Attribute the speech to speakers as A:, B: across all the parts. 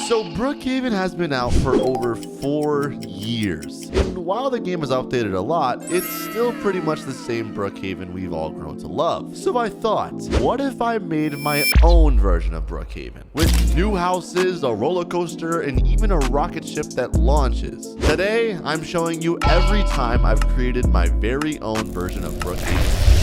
A: So Brookhaven has been out for over 4 years. And while the game has updated a lot, it's still pretty much the same Brookhaven we've all grown to love. So I thought, what if I made my own version of Brookhaven? With new houses, a roller coaster, and even a rocket ship that launches. Today, I'm showing you every time I've created my very own version of Brookhaven.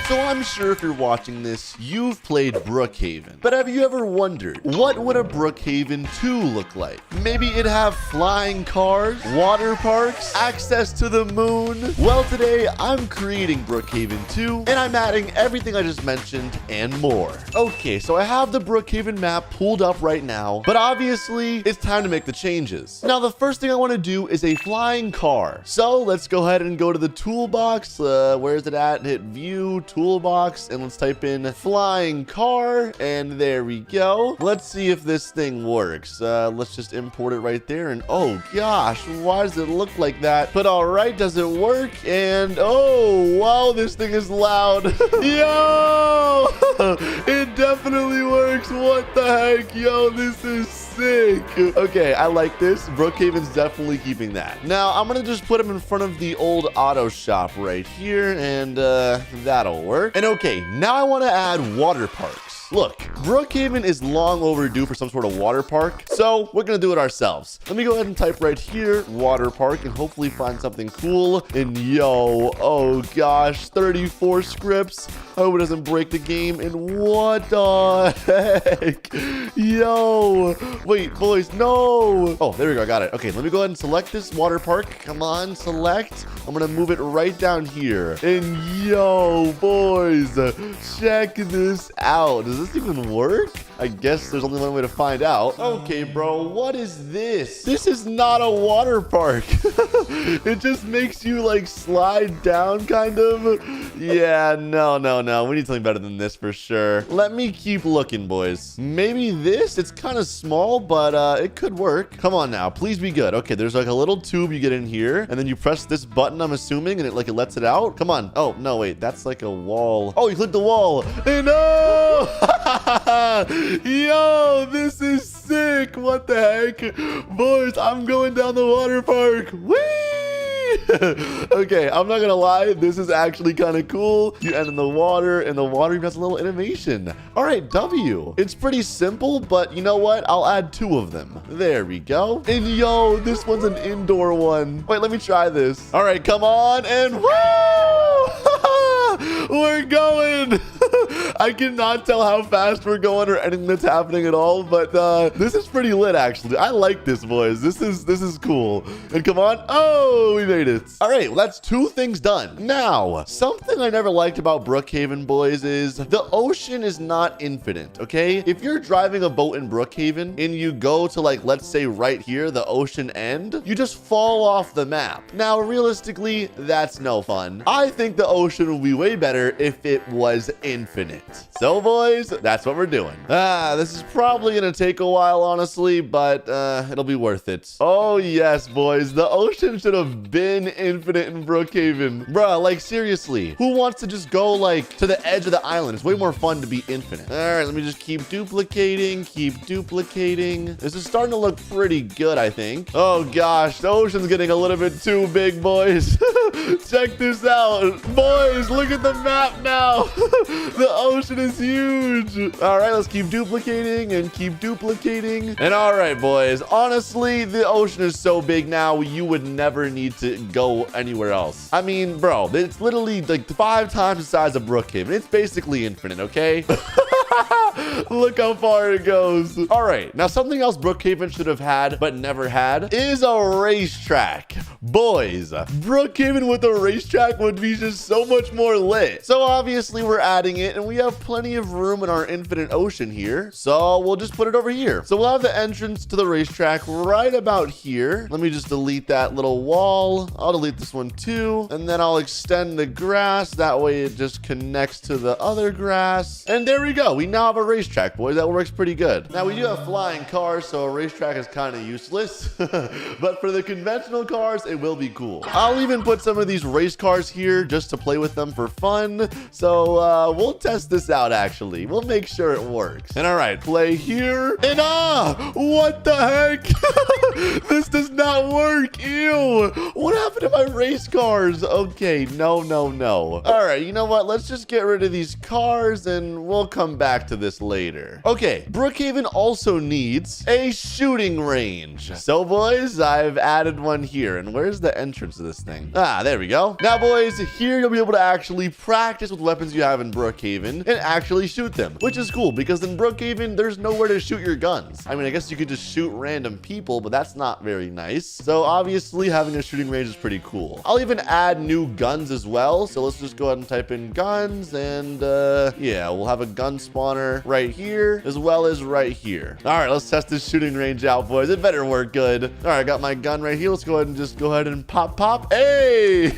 A: So I'm sure if you're watching this, you've played Brookhaven. But have you ever wondered, what would a Brookhaven 2 look like? Maybe it'd have flying cars, water parks, access to the moon? Well, today I'm creating Brookhaven 2, and I'm adding everything I just mentioned and more. Okay, so I have the Brookhaven map pulled up right now, but obviously it's time to make the changes. Now, the first thing I want to do is a flying car. So let's go ahead and go to the toolbox. Where is it at? Hit view, toolbox, and let's type in flying car, and there we go. Let's see if this thing works. Let's just import it right there, and oh gosh, why does it look like that? But all right, does it work? And oh wow, this thing is loud. Yo, it definitely works. What the heck? Yo, this is sick. Okay, I like this. Brookhaven's definitely keeping that. Now I'm gonna just put him in front of the old auto shop right here, and that'll work. And okay, now I want to add water parks. Look, Brookhaven is long overdue for some sort of water park, so we're gonna do it ourselves. Let me go ahead and type right here, water park, and hopefully find something cool. And yo, oh gosh, 34 scripts. I hope it doesn't break the game. And what the heck? Yo, wait, boys, no. Oh, there we go, I got it. Okay, let me go ahead and select this water park. Come on, select. I'm gonna move it right down here. And yo, boys, check this out. Does this even work? I guess there's only one way to find out. Okay, bro, what is this? This is not a water park. It just makes you like slide down kind of. Yeah, no. We need something better than this for sure. Let me keep looking, boys. Maybe this? It's kind of small, but it could work. Come on now, please be good. Okay, there's like a little tube you get in here, and then you press this button, I'm assuming, and it lets it out. Come on. Oh, no, wait, that's like a wall. Oh, you clicked the wall. And no! Yo, this is sick. What the heck? Boys, I'm going down the water park. Whee! Okay, I'm not gonna lie, this is actually kind of cool. You end in the water, and the water even has a little animation. All right, W. It's pretty simple, but you know what? I'll add 2 of them. There we go. And yo, this one's an indoor one. Wait, let me try this. All right, come on, and woo! We're going. I cannot tell how fast we're going or anything that's happening at all, but this is pretty lit, actually. I like this, boys. This is cool. And come on. Oh, we made it. All right, well, that's 2 things done. Now, something I never liked about Brookhaven, boys, is the ocean is not infinite, okay? If you're driving a boat in Brookhaven and you go to, like, let's say right here, the ocean end, you just fall off the map. Now, realistically, that's no fun. I think the ocean would be way better if it was infinite. So, boys, that's what we're doing. This is probably gonna take a while, honestly, but it'll be worth it. Oh, yes, boys. The ocean should have been infinite in Brookhaven. Bruh, like, seriously. Who wants to just go, like, to the edge of the island? It's way more fun to be infinite. All right, let me just keep duplicating. This is starting to look pretty good, I think. Oh, gosh. The ocean's getting a little bit too big, boys. Check this out. Boys, look at the map now. The ocean is huge. All right, let's keep duplicating and keep duplicating. And all right, boys, honestly, the ocean is so big now, you would never need to go anywhere else. I mean, bro, it's literally like 5 times the size of Brookhaven. It's basically infinite, okay? Look how far it goes. All right, now something else Brookhaven should have had but never had is a racetrack. Boys, Brookhaven with a racetrack would be just so much more lit. So obviously we're adding it, and we have plenty of room in our infinite ocean here, so we'll just put it over here. So we'll have the entrance to the racetrack right about here. Let me just delete that little wall. I'll delete this one too, and then I'll extend the grass. That way it just connects to the other grass, and there we go. We now have a racetrack. racetrack, boys. That works pretty good. Now, we do have flying cars, so a racetrack is kind of useless. But for the conventional cars, it will be cool. I'll even put some of these race cars here just to play with them for fun. So we'll test this out, actually. We'll make sure it works. And all right, play here. And what the heck? This does not work. Ew. What happened to my race cars? Okay, no. All right, you know what? Let's just get rid of these cars and we'll come back to this later. Okay, Brookhaven also needs a shooting range. So, boys, I've added one here. And where's the entrance to this thing? There we go. Now, boys, here you'll be able to actually practice with weapons you have in Brookhaven and actually shoot them, which is cool because in Brookhaven, there's nowhere to shoot your guns. I mean, I guess you could just shoot random people, but that's not very nice. So obviously having a shooting range is pretty cool. I'll even add new guns as well. So let's just go ahead and type in guns and yeah, we'll have a gun spawner right here as well as right here. All right, let's test this shooting range out, boys. It better work good. All right, I got my gun right here. Let's go ahead and just go ahead and pop. Hey,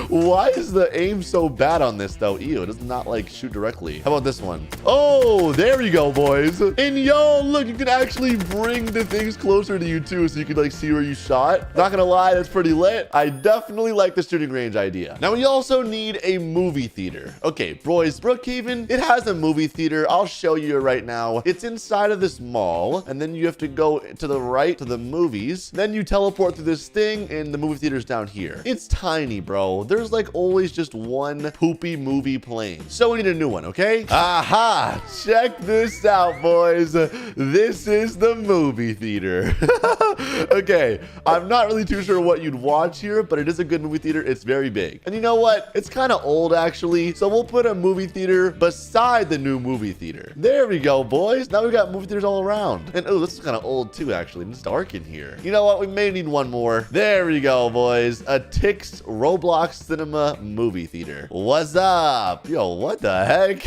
A: why is the aim so bad on this though? Ew, it does not like shoot directly. How about this one? Oh, there we go, boys. And yo, look, you can actually bring the things closer to you too, so you can like see where you shot. Not gonna lie, that's pretty lit. I definitely like the shooting range idea. Now we also need a movie theater. Okay, boys, Brookhaven, it has a movie theater. I'll show you right now. It's inside of this mall, and then you have to go to the right to the movies. Then you teleport through this thing, and the movie theater's down here. It's tiny, bro. There's like always just one poopy movie playing. So we need a new one, okay? Aha! Check this out, boys. This is the movie theater. Okay, I'm not really too sure what you'd watch here, but it is a good movie theater. It's very big. And you know what? It's kind of old, actually. So we'll put a movie theater beside the new movie theater. There we go, boys. Now we've got movie theaters all around. And oh, this is kind of old too, actually. It's dark in here. You know what? We may need one more. There we go, boys. A Tix Roblox Cinema movie theater. What's up? Yo, what the heck?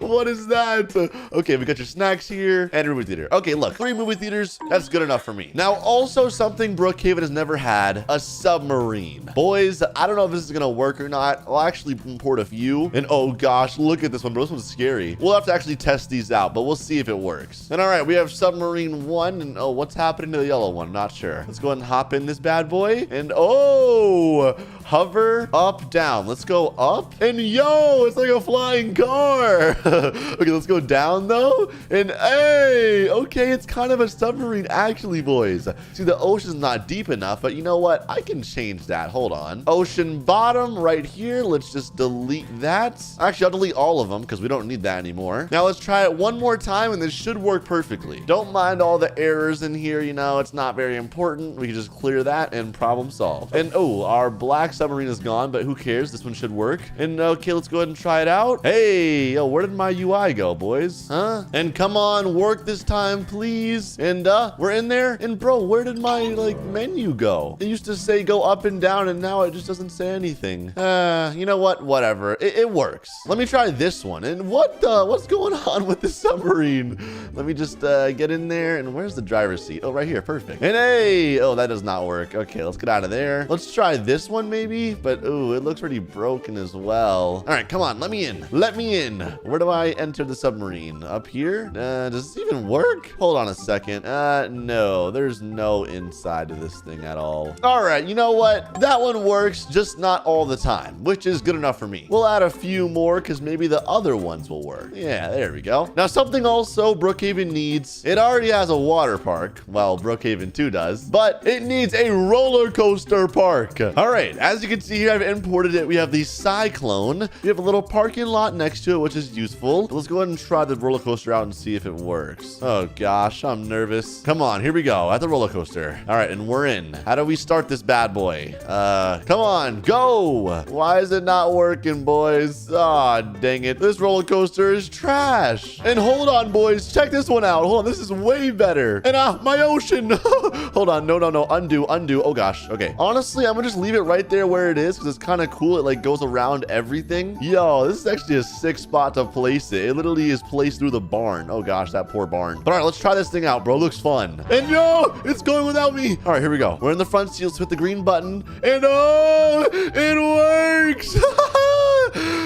A: What is that? Okay, we got your snacks here and a movie theater. Okay, look, 3 movie theaters. That's good enough for me. Now, also something Brookhaven has never had, a submarine. Boys, I don't know if this is gonna work or not. I'll actually import a few. And oh gosh, look at this one, bro. This one's scary. We'll have to actually test these out, but we'll see if it works. And all right, we have submarine 1. And oh, what's happening to the yellow one? Not sure. Let's go ahead and hop in this bad boy. And oh, hover up, down. Let's go up. And yo, it's like a flying car. Okay, let's go down though. And hey, okay, it's kind of a submarine actually, boys. See, the ocean's not deep enough, but you know what? I can change that. Hold on. Ocean bottom right here. Let's just delete that. Actually, I'll delete all of them because we don't need that anymore. Now let's try it one more time and this should work perfectly. Don't mind all the errors in here. You know, it's not very important. We can just clear that and problem solved. And oh, our black submarine is gone, but who cares? This one should work. And okay, let's go ahead and try it out. Hey, yo, where did my UI go, boys? Huh? And come on, work this time, please. And we're in there. And bro, where did my like menu go? It used to say go up and down, and now it just doesn't say anything. You know what? Whatever. It works. Let me try this one. And what's going on with this submarine? Let me just get in there. And where's the driver's seat? Oh, right here. Perfect. And hey, oh, that does not work. Okay, let's get out of there. Let's try this one maybe. But ooh, it looks pretty broken as well. All right, come on. Let me in. Let me in. Where do I enter the submarine? Up here? Does this even work? Hold on a second. No, there's no inside to this thing at all. All right, you know what? That one works, just not all the time, which is good enough for me. We'll add a few more because maybe the other ones will work. Yeah, there we go. Now, something also Brookhaven needs. It already has a water park. Well, Brookhaven 2 does, but it needs a roller coaster park. All right, as you can see here, I've imported it. We have the Cyclone. We have a little parking lot next to it, which is useful. Let's go ahead and try the roller coaster out and see if it works. Oh gosh, I'm nervous. Come on, here we go at the roller coaster. All right, and we're in. How do we start this bad boy? Come on, go. Why is it not working, boys? Ah, dang it. This roller coaster is trash. And hold on, boys. Check this one out. Hold on, this is way better. And my ocean. Hold on, no. Undo. Oh gosh. Okay. Honestly, I'm gonna just leave it right there where it is because it's kind of cool. It like goes around everything. Yo, this is actually a sick spot to place it. It literally is placed through the barn. Oh gosh, that poor barn. But all right, let's try this thing out, bro. Looks fun. And yo, it's going without me. All right, here we go. We're in the front seat. Let's hit the green button. And oh, it works.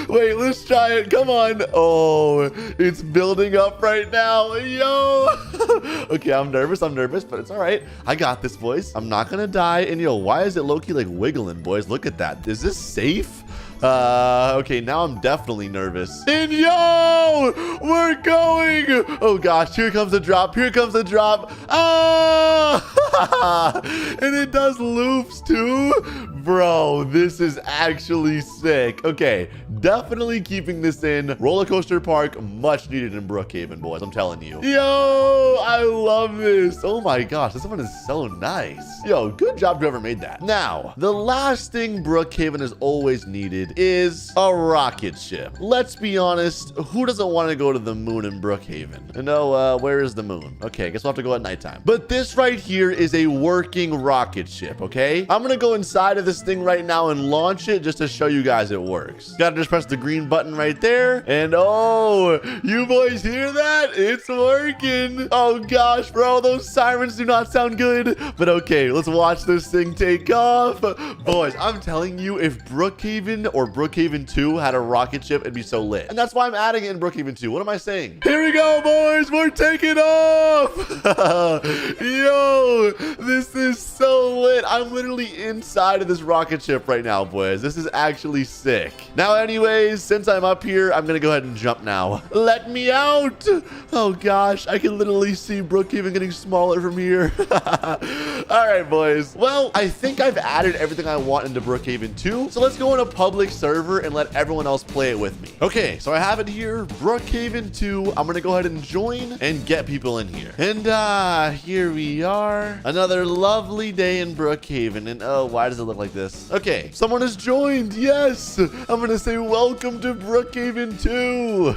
A: Wait, let's try it. Come on. Oh, it's building up right now. Yo. Okay, I'm nervous, but it's all right. I got this, boys. I'm not gonna die. And yo, why is it low-key like wiggling, boys? Look at that. Is this safe? Okay, now I'm definitely nervous. And yo, we're going. Oh gosh, here comes the drop. Here comes the drop. Ah! And it does loops too. Bro, this is actually sick. Okay, definitely keeping this in. Roller coaster park, much needed in Brookhaven, boys. I'm telling you. Yo, I love this. Oh my gosh, this one is so nice. Yo, good job whoever made that. Now, the last thing Brookhaven has always needed is a rocket ship. Let's be honest, who doesn't want to go to the moon in Brookhaven? No, where is the moon? Okay, I guess we'll have to go at nighttime. But this right here is a working rocket ship, okay? I'm gonna go inside of this thing right now and launch it just to show you guys it works. Gotta just press the green button right there. And oh, you boys hear that? It's working. Oh gosh, bro, those sirens do not sound good. But okay, let's watch this thing take off. Boys, I'm telling you, if Brookhaven or Brookhaven 2 had a rocket ship, it'd be so lit. And that's why I'm adding it in Brookhaven 2. What am I saying? Here we go, boys. We're taking off. Yo, this is so lit. I'm literally inside of this rocket ship right now, boys. This is actually sick. Now, anyways, since I'm up here, I'm gonna go ahead and jump now. Let me out. Oh gosh, I can literally see Brookhaven getting smaller from here. All right, boys. Well, I think I've added everything I want into Brookhaven 2. So let's go in a public server and let everyone else play it with me. Okay, so I have it here, Brookhaven 2. I'm gonna go ahead and join and get people in here. And here we are. Another lovely day in Brookhaven. And oh, why does it look like this? Okay, someone has joined. Yes, I'm gonna say welcome to Brookhaven 2.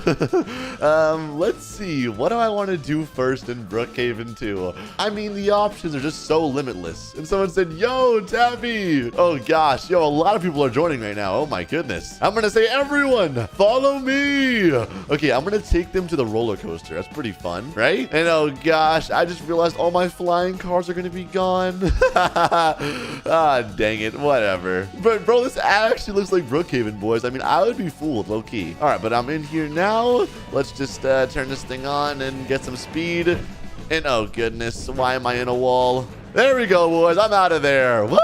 A: Let's see. What do I want to do first in Brookhaven 2? I mean, the options are just so limitless. And someone said, yo, Tappy. Oh gosh, yo, a lot of people are joining right now. Oh my goodness. I'm gonna say, everyone, follow me. Okay, I'm gonna take them to the roller coaster. That's pretty fun, right? And oh gosh, I just realized all my flying cars are gonna be gone. Ah, dang it, whatever. But bro, this actually looks like Brookhaven, boys. I mean, I would be fooled, low-key. All right, but I'm in here now. Let's just turn this thing on and get some speed. And oh goodness, why am I in a wall? There we go, boys. I'm out of there. Woo!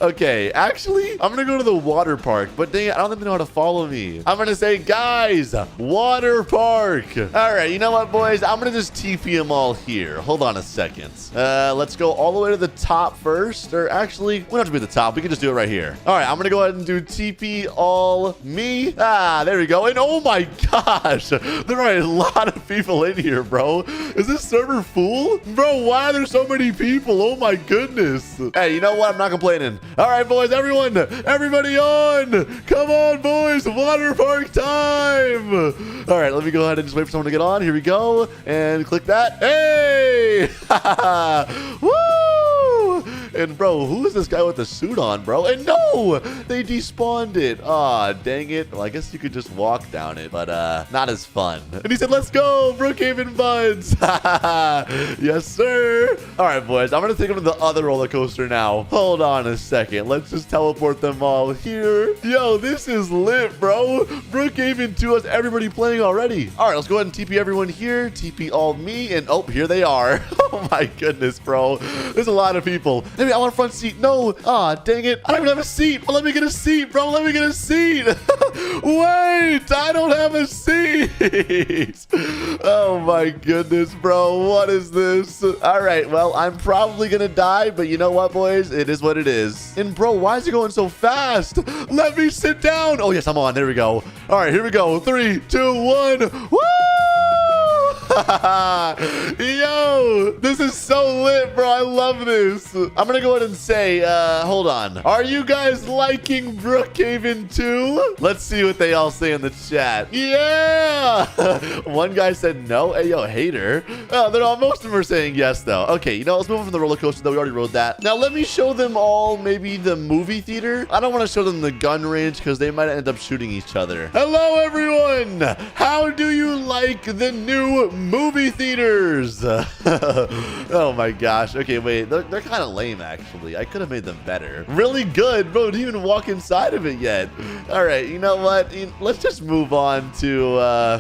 A: Okay, actually, I'm gonna go to the water park, but dang it, I don't think they know how to follow me. I'm gonna say, guys, water park. All right, you know what, boys? I'm gonna just TP them all here. Hold on a second. Let's go all the way to the top first, or actually, we don't have to be at the top. We can just do it right here. All right, I'm gonna go ahead and do TP all me. Ah, there we go. And oh my gosh, there are a lot of people in here, bro. Is this server full? Bro, why are there so many people? Oh my goodness. Hey, you know what? I'm not complaining. All right, boys, everybody on. Come on, boys, water park time. All right, let me go ahead and just wait for someone to get on. Here we go. And click that. Hey. Woo. And bro, who is this guy with the suit on, bro? And no, they despawned it. Aw, dang it. Well, I guess you could just walk down it, but not as fun. And he said, let's go, Brookhaven buds. Yes, sir. All right, boys, I'm gonna take them to the other roller coaster now. Hold on a second. Let's just teleport them all here. Yo, this is lit, bro. Brookhaven 2 has everybody playing already. All right, let's go ahead and TP everyone here. TP all me, and oh, here they are. Oh my goodness, bro. There's a lot of people. Maybe I want a front seat. No. Ah, dang it. I don't even have a seat. Well, let me get a seat, bro. Let me get a seat. Wait, I don't have a seat. Oh my goodness, bro. What is this? All right, well, I'm probably gonna die, but you know what, boys? It is what it is. And bro, why is it going so fast? Let me sit down. Oh yes, I'm on. There we go. All right, here we go. 3, 2, 1. Woo! Yo, this is so lit, bro. I love this. I'm gonna go ahead and say, hold on. Are you guys liking Brookhaven 2? Let's see what they all say in the chat. Yeah. One guy said no. Hey, yo, hater. Most of them are saying yes, though. Okay, you know, let's move on from the roller coaster, though. We already rode that. Now, let me show them all maybe the movie theater. I don't want to show them the gun range because they might end up shooting each other. Hello, everyone. How do you like the new movie theaters. Oh my gosh. Okay, wait. They're kind of lame, actually. I could have made them better. Really good, bro. Didn't even walk inside of it yet. All right, you know what? Let's just move on to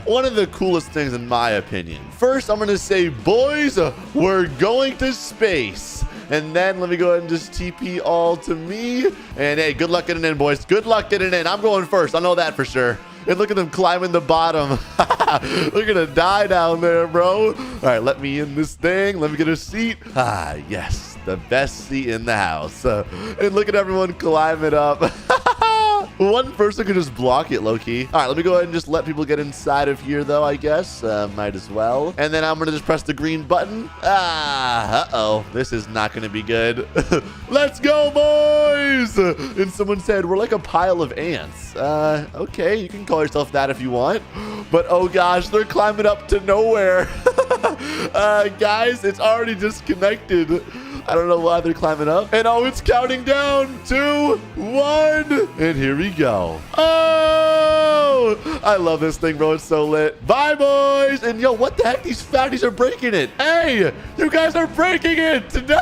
A: one of the coolest things in my opinion. First, I'm gonna say, boys, we're going to space. And then let me go ahead and just TP all to me. And hey, good luck getting in, boys. Good luck getting in. I'm going first. I know that for sure. And look at them climbing the bottom. They're gonna die down there, bro. All right, let me in this thing. Let me get a seat. Ah, yes, the best seat in the house. And look at everyone climbing up. One person could just block it, low-key. All right, let me go ahead and just let people get inside of here, though, I guess. Might as well. And then I'm going to just press the green button. Ah, uh-oh. This is not going to be good. Let's go, boys! And someone said, we're like a pile of ants. Okay, you can call yourself that if you want. But, oh, gosh, they're climbing up to nowhere. Guys, it's already disconnected. I don't know why they're climbing up. And oh, it's counting down. 2, 1. And here we go. Oh, I love this thing, bro. It's so lit. Bye, boys. And yo, what the heck? These fatties are breaking it. Hey, you guys are breaking it. No.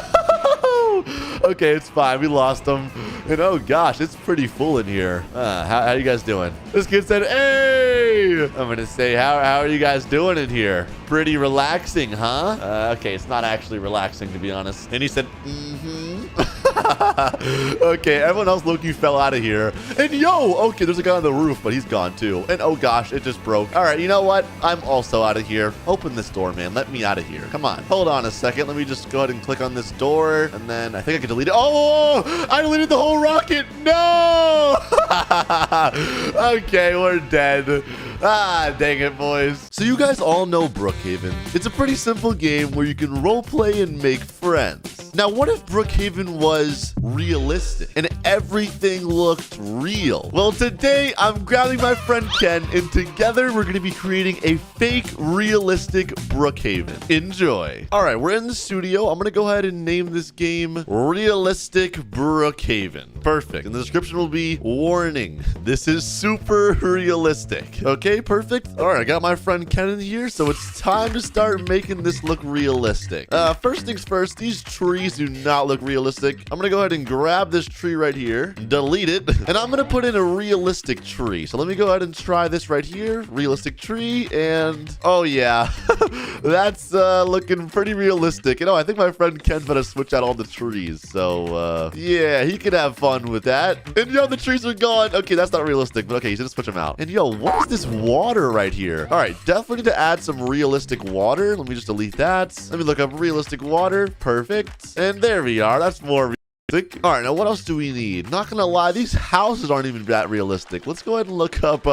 A: Okay, it's fine. We lost them. And oh gosh, it's pretty full in here. How you guys doing? This kid said, hey. I'm going to say, how are you guys doing in here? Pretty relaxing, huh? Okay, it's not actually relaxing, to be honest. And he said, okay, everyone else low-key fell out of here. And yo, okay, there's a guy on the roof, but he's gone too. And oh gosh, it just broke. All right, you know what? I'm also out of here. Open this door, man. Let me out of here. Come on. Hold on a second. Let me just go ahead and click on this door. And then I think I can delete it. Oh, I deleted the whole rocket. No. Okay, we're dead. Ah, dang it, boys. So you guys all know Brookhaven. It's a pretty simple game where you can roleplay and make friends. Now, what if Brookhaven was realistic and everything looked real? Well, today I'm grabbing my friend Ken, and together we're going to be creating a fake realistic Brookhaven. Enjoy. All right, we're in the studio. I'm going to go ahead and name this game Realistic Brookhaven. Perfect. And the description will be, warning, this is super realistic. Okay, perfect. All right, I got my friend Ken in here, so it's time to start making this look realistic. First things first, these trees do not look realistic. I'm gonna go ahead and grab this tree right here, delete it, and I'm gonna put in a realistic tree. So let me go ahead and try this right here. Realistic tree, and oh yeah, that's looking pretty realistic. You know, I think my friend Ken's gonna switch out all the trees. So yeah, he could have fun with that. And yo, the trees are gone. Okay, that's not realistic, but okay, he's gonna switch them out. And yo, what is this water right here? All right, definitely need to add some realistic water. Let me just delete that. Let me look up realistic water. Perfect. And there we are. That's more realistic. All right, now what else do we need? Not gonna lie, these houses aren't even that realistic. Let's go ahead and look up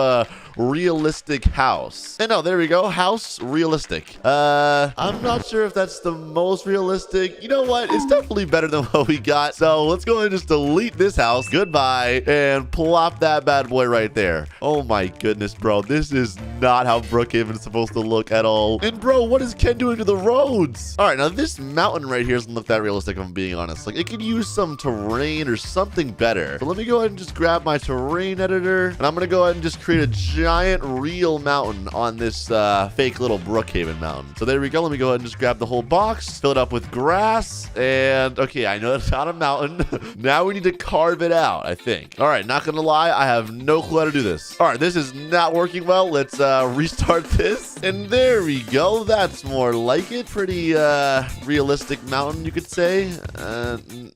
A: realistic house. And oh, there we go. House realistic. I'm not sure if that's the most realistic. You know what? It's definitely better than what we got. So let's go ahead and just delete this house. Goodbye. And plop that bad boy right there. Oh my goodness, bro. This is not how Brookhaven is supposed to look at all. And bro, what is Ken doing to the roads? All right, now this mountain right here doesn't look that realistic, if I'm being honest. Like, it could use some terrain or something better. So let me go ahead and just grab my terrain editor, and I'm gonna go ahead and just create a giant real mountain on this fake little Brookhaven mountain. So there we go. Let me go ahead and just grab the whole box, fill it up with grass, and okay, I know it's not a mountain. Now we need to carve it out, I think. All right, not gonna lie, I have no clue how to do this. All right, this is not working well. Let's restart this, and there we go. That's more like it. Pretty realistic mountain, you could say.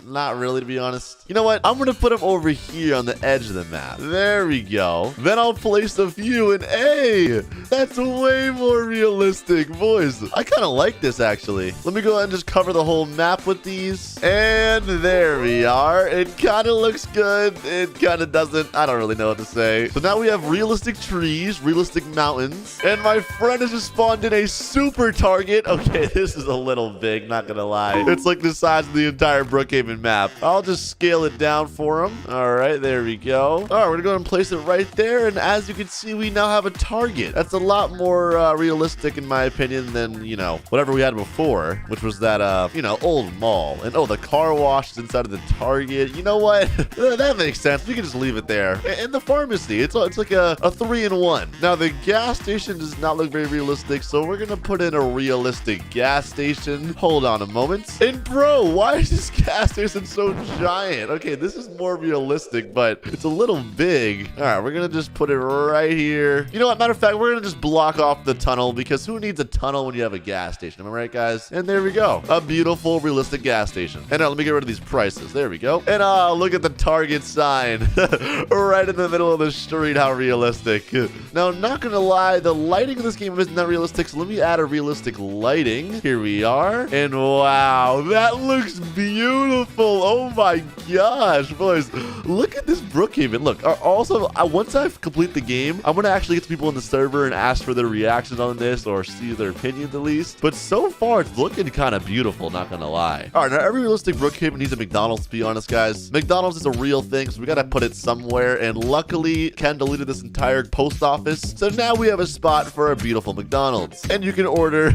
A: Not really, to be honest. You know what? I'm gonna put them over here on the edge of the map. There we go. Then I'll place a few, and hey, that's way more realistic. Boys, I kind of like this, actually. Let me go ahead and just cover the whole map with these, and there we are. It kind of looks good. It kind of doesn't. I don't really know what to say. So now we have realistic trees, realistic mountains, and my friend has just spawned in a super target. Okay, this is a little big, not gonna lie. It's like the size of the entire Brookhaven map. I'll just scale it down for him. All right, there we go. All right, we're gonna go and place it right there, and as you can see, see we now have a Target. That's a lot more realistic in my opinion than, you know, whatever we had before, which was that, you know, old mall. And oh, the car wash is inside of the Target. You know what? That makes sense. We can just leave it there. And the pharmacy, it's like a 3-in-1. Now, the gas station does not look very realistic, so we're gonna put in a realistic gas station. Hold on a moment. And bro, why is this gas station so giant? Okay, this is more realistic, but it's a little big. All right, we're gonna just put it right here. You know what? Matter of fact, we're gonna just block off the tunnel because who needs a tunnel when you have a gas station? Am I right, guys? And there we go. A beautiful, realistic gas station. And let me get rid of these prices. There we go. And look at the Target sign right in the middle of the street. How realistic. Now, not gonna lie, the lighting in this game isn't that realistic, so let me add a realistic lighting. Here we are. And wow, that looks beautiful. Oh my gosh, boys. Look at this Brookhaven. Look, also, once I complete the game, I'm gonna actually get to people in the server and ask for their reactions on this or see their opinions at least. But so far, it's looking kind of beautiful, not gonna lie. All right, now every realistic Brookhaven needs a McDonald's, to be honest, guys. McDonald's is a real thing, so we gotta put it somewhere. And luckily, Ken deleted this entire post office, so now we have a spot for a beautiful McDonald's. And you can order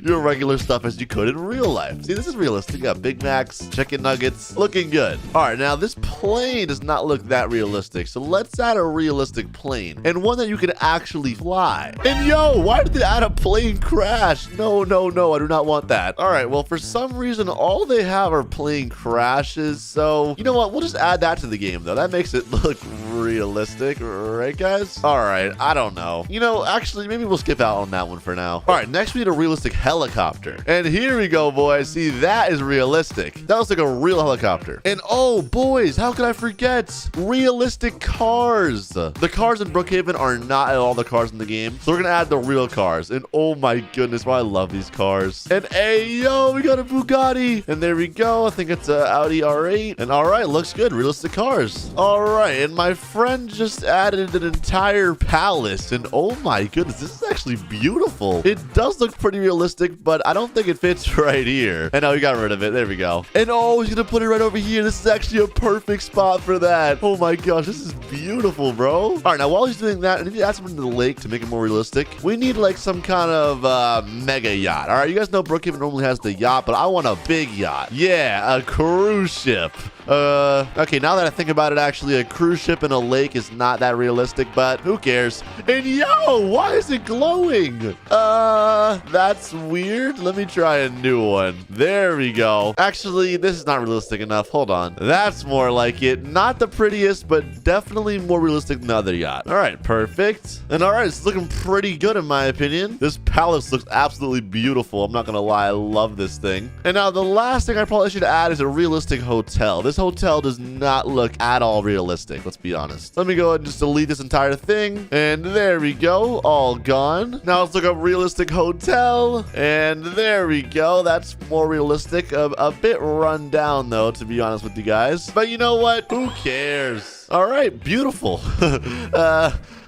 A: your regular stuff as you could in real life. See, this is realistic. You got Big Macs, chicken nuggets, looking good. All right, now this plane does not look that realistic, so let's add a realistic plane and one that you can actually fly. And yo, why did they add a plane crash? No, no, no, I do not want that. All right, well, for some reason, all they have are plane crashes, so you know what? We'll just add that to the game, though. That makes it look realistic, right, guys? All right, I don't know. You know, actually, maybe we'll skip out on that one for now. All right, next we need a realistic helicopter. And here we go, boys. See, that is realistic. That looks like a real helicopter. And oh, boys, how could I forget? Realistic cars. The cars in Brookhaven are not at all the cars in the game, so we're gonna add the real cars. And oh my goodness, why I love these cars. And hey, yo, we got a Bugatti. And there we go. I think it's a Audi R8. And all right, looks good. Realistic cars. All right, and my friend just added an entire palace. And oh my goodness, this is actually beautiful. It does look pretty realistic, but I don't think it fits right here. And now we got rid of it. There we go. And oh, he's gonna put it right over here. This is actually a perfect spot for that. Oh my gosh, this is beautiful, bro. All right, now while he's doing that, I need to add something to the lake to make it more realistic. We need like some kind of mega yacht. All right, you guys know Brookhaven normally has the yacht, but I want a big yacht. Yeah, a cruise ship. Okay, now that I think about it, actually, a cruise ship in a lake is not that realistic, but who cares? And yo, why is it glowing? That's weird. Let me try a new one. There we go. Actually, this is not realistic enough. Hold on. That's more like it. Not the prettiest, but definitely more realistic than the other yacht. All right, perfect. And all right, it's looking pretty good in my opinion. This palace looks absolutely beautiful. I'm not gonna lie, I love this thing. And now the last thing I probably should add is a realistic hotel. This hotel does not look at all realistic, let's be honest. Let me go ahead and just delete this entire thing. And there we go, all gone. Now let's look up realistic hotel. And there we go. That's more realistic. A bit run down though, to be honest with you guys. But you know what? Who cares? All right, beautiful.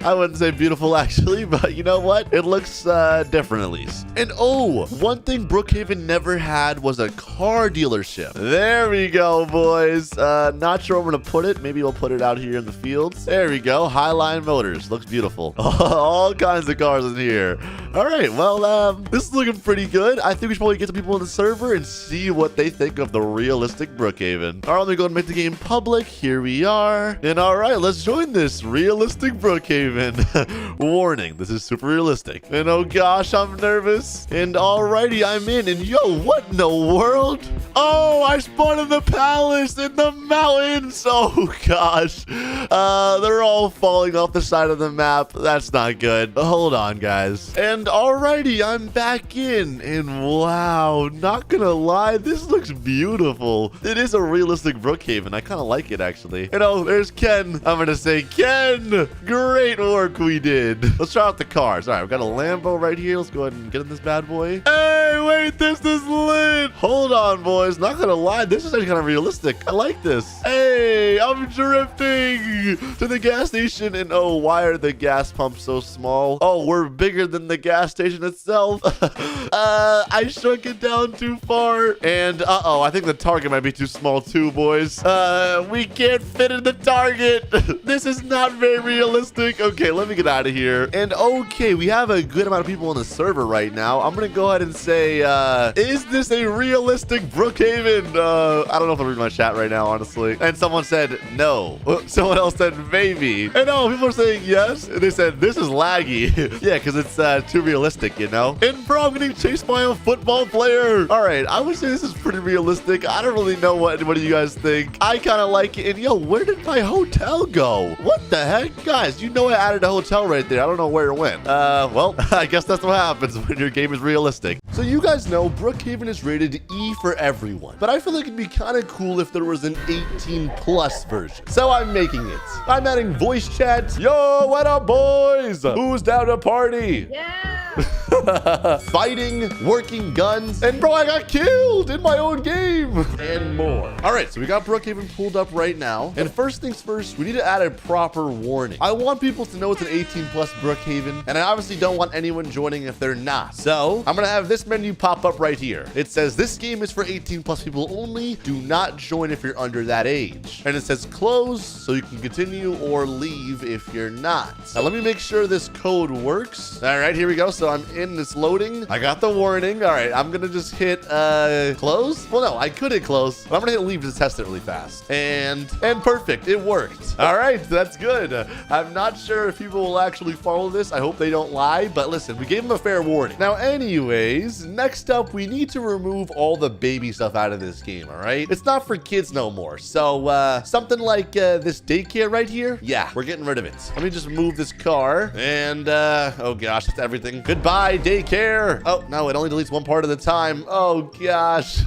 A: I wouldn't say beautiful actually, but you know what? It looks different at least. And oh, one thing Brookhaven never had was a car dealership. There we go, boys. Not sure where I'm gonna put it. Maybe we'll put it out here in the fields. There we go. Highline Motors. Looks beautiful. All kinds of cars in here. All right, well, this is looking pretty good. I think we should probably get some people in the server and see what they think of the realistic Brookhaven. All right, let me go and make the game public. Here we are. And all right, let's join this realistic Brookhaven. Warning, this is super realistic. And oh gosh, I'm nervous. And alrighty, I'm in. And yo, what in the world? Oh, I spawned in the palace in the mountains. Oh gosh. They're all falling off the side of the map. That's not good. Hold on, guys. And alrighty, I'm back in. And wow, not gonna lie, this looks beautiful. It is a realistic Brookhaven. I kind of like it, actually. You know, there's Ken. I'm gonna say, Ken, great work we did. Let's try out the cars. All right, we've got a Lambo right here. Let's go ahead and get in this bad boy. Hey, wait, this is lit. Hold on, boys. Not gonna lie, this is actually kind of realistic. I like this. Hey, I'm drifting to the gas station. And oh, why are the gas pumps so small? Oh, we're bigger than the gas station itself. I shrunk it down too far. And uh-oh, I think the target might be too small too, boys. We can't fit in the target. This is not very realistic. Okay, let me get out of here. And okay, we have a good amount of people on the server right now. I'm gonna go ahead and say, is this a realistic Brookhaven? I don't know if I'm reading my chat right now, honestly. And someone said no. Someone else said maybe. And no, people are saying yes. And they said this is laggy. Yeah, because it's too realistic, you know? And bro, I'm getting chased by a football player. All right, I would say this is pretty realistic. I don't really know what do you guys think. I kind of like it. And yo, where did my hotel go? What the heck? Guys, you know I added a hotel right there. I don't know where it went. Well, I guess that's what happens when your game is realistic. So you guys know Brookhaven is rated E for everyone, but I feel like it'd be kind of cool if there was an 18+ version. So I'm making it. I'm adding voice chat. Yo, what up, boys? Who's down to party?
B: Yeah.
A: Fighting, working guns, and bro, I got killed in my own game, and more. All right, so we got Brookhaven pulled up right now, and first things first, we need to add a proper warning. I want people to know it's an 18+ Brookhaven, and I obviously don't want anyone joining if they're not. So I'm gonna have this menu pop up right here. It says this game is for 18+ people only. Do not join if you're under that age. And it says close, so you can continue or leave if you're not. Now let me make sure this code works. All right, here we go. So I'm in this loading. I got the warning. All right, I'm gonna just hit close. Well, no, I could hit close, but I'm gonna hit leave to test it really fast. And perfect, it worked. All right, that's good. I'm not sure if people will actually follow this. I hope they don't lie, but listen, we gave them a fair warning. Now, anyways, next up, we need to remove all the baby stuff out of this game, all right? It's not for kids no more. So something like this daycare right here. Yeah, we're getting rid of it. Let me just move this car and oh gosh, that's everything. Goodbye, daycare. Oh, no, it only deletes one part at a time. Oh gosh,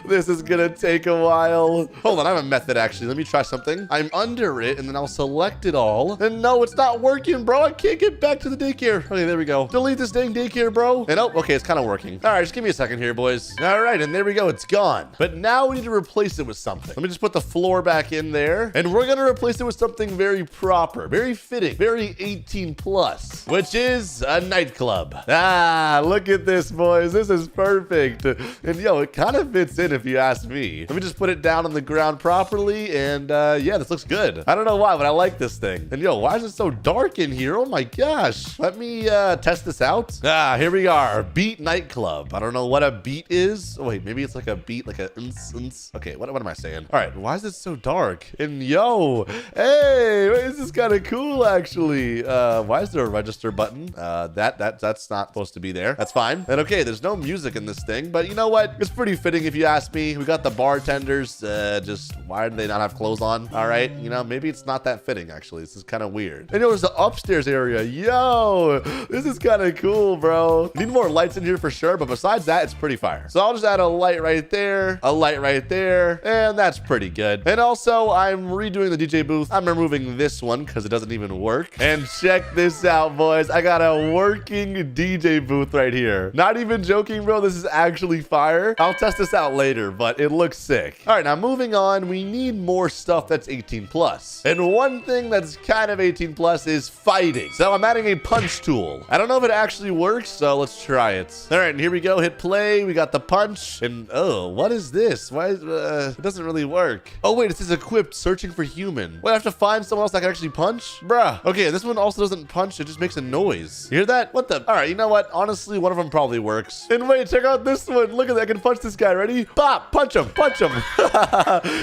A: this is gonna take a while. Hold on, I have a method actually. Let me try something. I'm under it and then I'll select it all. And no, it's not working, bro. I can't get back to the daycare. Okay, there we go. Delete this dang daycare, bro. And oh, okay, it's kind of working. All right, just give me a second here, boys. All right, and there we go. It's gone. But now we need to replace it with something. Let me just put the floor back in there. And we're gonna replace it with something very proper, very fitting, very 18+, which is a nightclub. Ah, look at this, boys. This is perfect. And yo, it kind of fits in if you ask me. Let me just put it down on the ground properly. And yeah, this looks good. I don't know why, but I like this thing. And yo, why is it so dark in here? Oh my gosh. Let me test this out. Ah, here we are. Beat nightclub. I don't know what a beat is. Oh wait, maybe it's like a beat, like a uns. Okay, what am I saying? All right, why is it so dark? And yo, hey, wait, this is kind of cool actually. Why is there a register button? That's not supposed to be there. That's fine. And okay, there's no music in this thing, but you know what? It's pretty fitting if you ask me. We got the bartenders. Just why do they not have clothes on? All right, you know, maybe it's not that fitting actually. This is kind of weird. And there's the upstairs area. Yo, this is kind of cool, bro. Need more lights in here for sure, but besides that, it's pretty fire. So I'll just add a light right there, a light right there, and that's pretty good. And also, I'm redoing the DJ booth. I'm removing this one because it doesn't even work. And check this out, boys. I got a working DJ booth right here. Not even joking, bro. This is actually fire. I'll test this out later, but it looks sick. All right, now moving on, we need more stuff that's 18+. And one thing that's kind of 18+ is fighting. So I'm adding a punch tool. I don't know if it actually works, so let's try it. All right, and here we go. Hit play. We got the punch. And oh, what is this? Why is it doesn't really work? Oh wait, it says equipped, searching for human. Wait, I have to find someone else that can actually punch? Bruh. Okay, this one also doesn't punch. It just makes a noise. You hear that? What the? All right, you know what? Honestly, one of them probably works. And wait, check out this one. Look at that. I can punch this guy. Ready? Pop! Punch him! Punch him!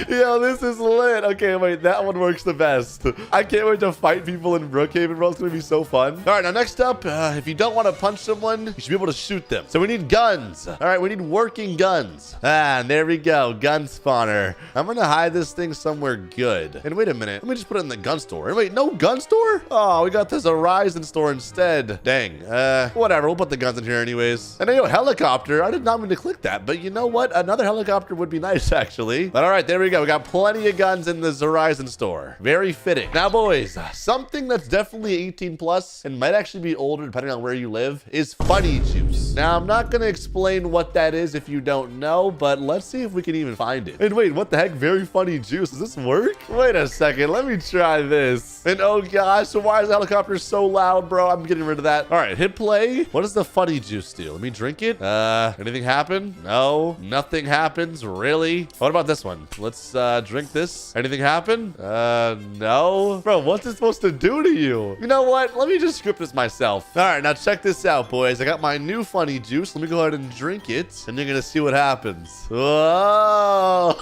A: Yo, this is lit. Okay, wait, that one works the best. I can't wait to fight people in Brookhaven, bro. It's gonna be so fun. All right, now next up, if you don't want to punch someone, you should be able to shoot them. So we need guns. All right, we need working guns. Ah, and there we go. Gun spawner. I'm gonna hide this thing somewhere good. And wait a minute. Let me just put it in the gun store. And wait, no gun store? Oh, we got this Horizon store instead. Dang. Whatever. We'll put the guns in here anyways. And yo, helicopter. I did not mean to click that, but you know what? Another helicopter would would be nice, actually. But all right, there we go. We got plenty of guns in this Horizon store. Very fitting. Now, boys, something that's definitely 18 plus and might actually be older depending on where you live is funny juice. Now, I'm not going to explain what that is if you don't know, but let's see if we can even find it. And wait, what the heck? Very funny juice. Does this work? Wait a second. Let me try this. And oh gosh, so why is the helicopter so loud, bro? I'm getting rid of that. All right, hit play. What does the funny juice do? Let me drink it. Anything happen? No, nothing happens. Really? What about this one? Let's drink this. Anything happen? No. Bro, what's it supposed to do to you? You know what? Let me just script this myself. All right, now check this out, boys. I got my new funny juice. Let me go ahead and drink it, and you're gonna see what happens. Whoa!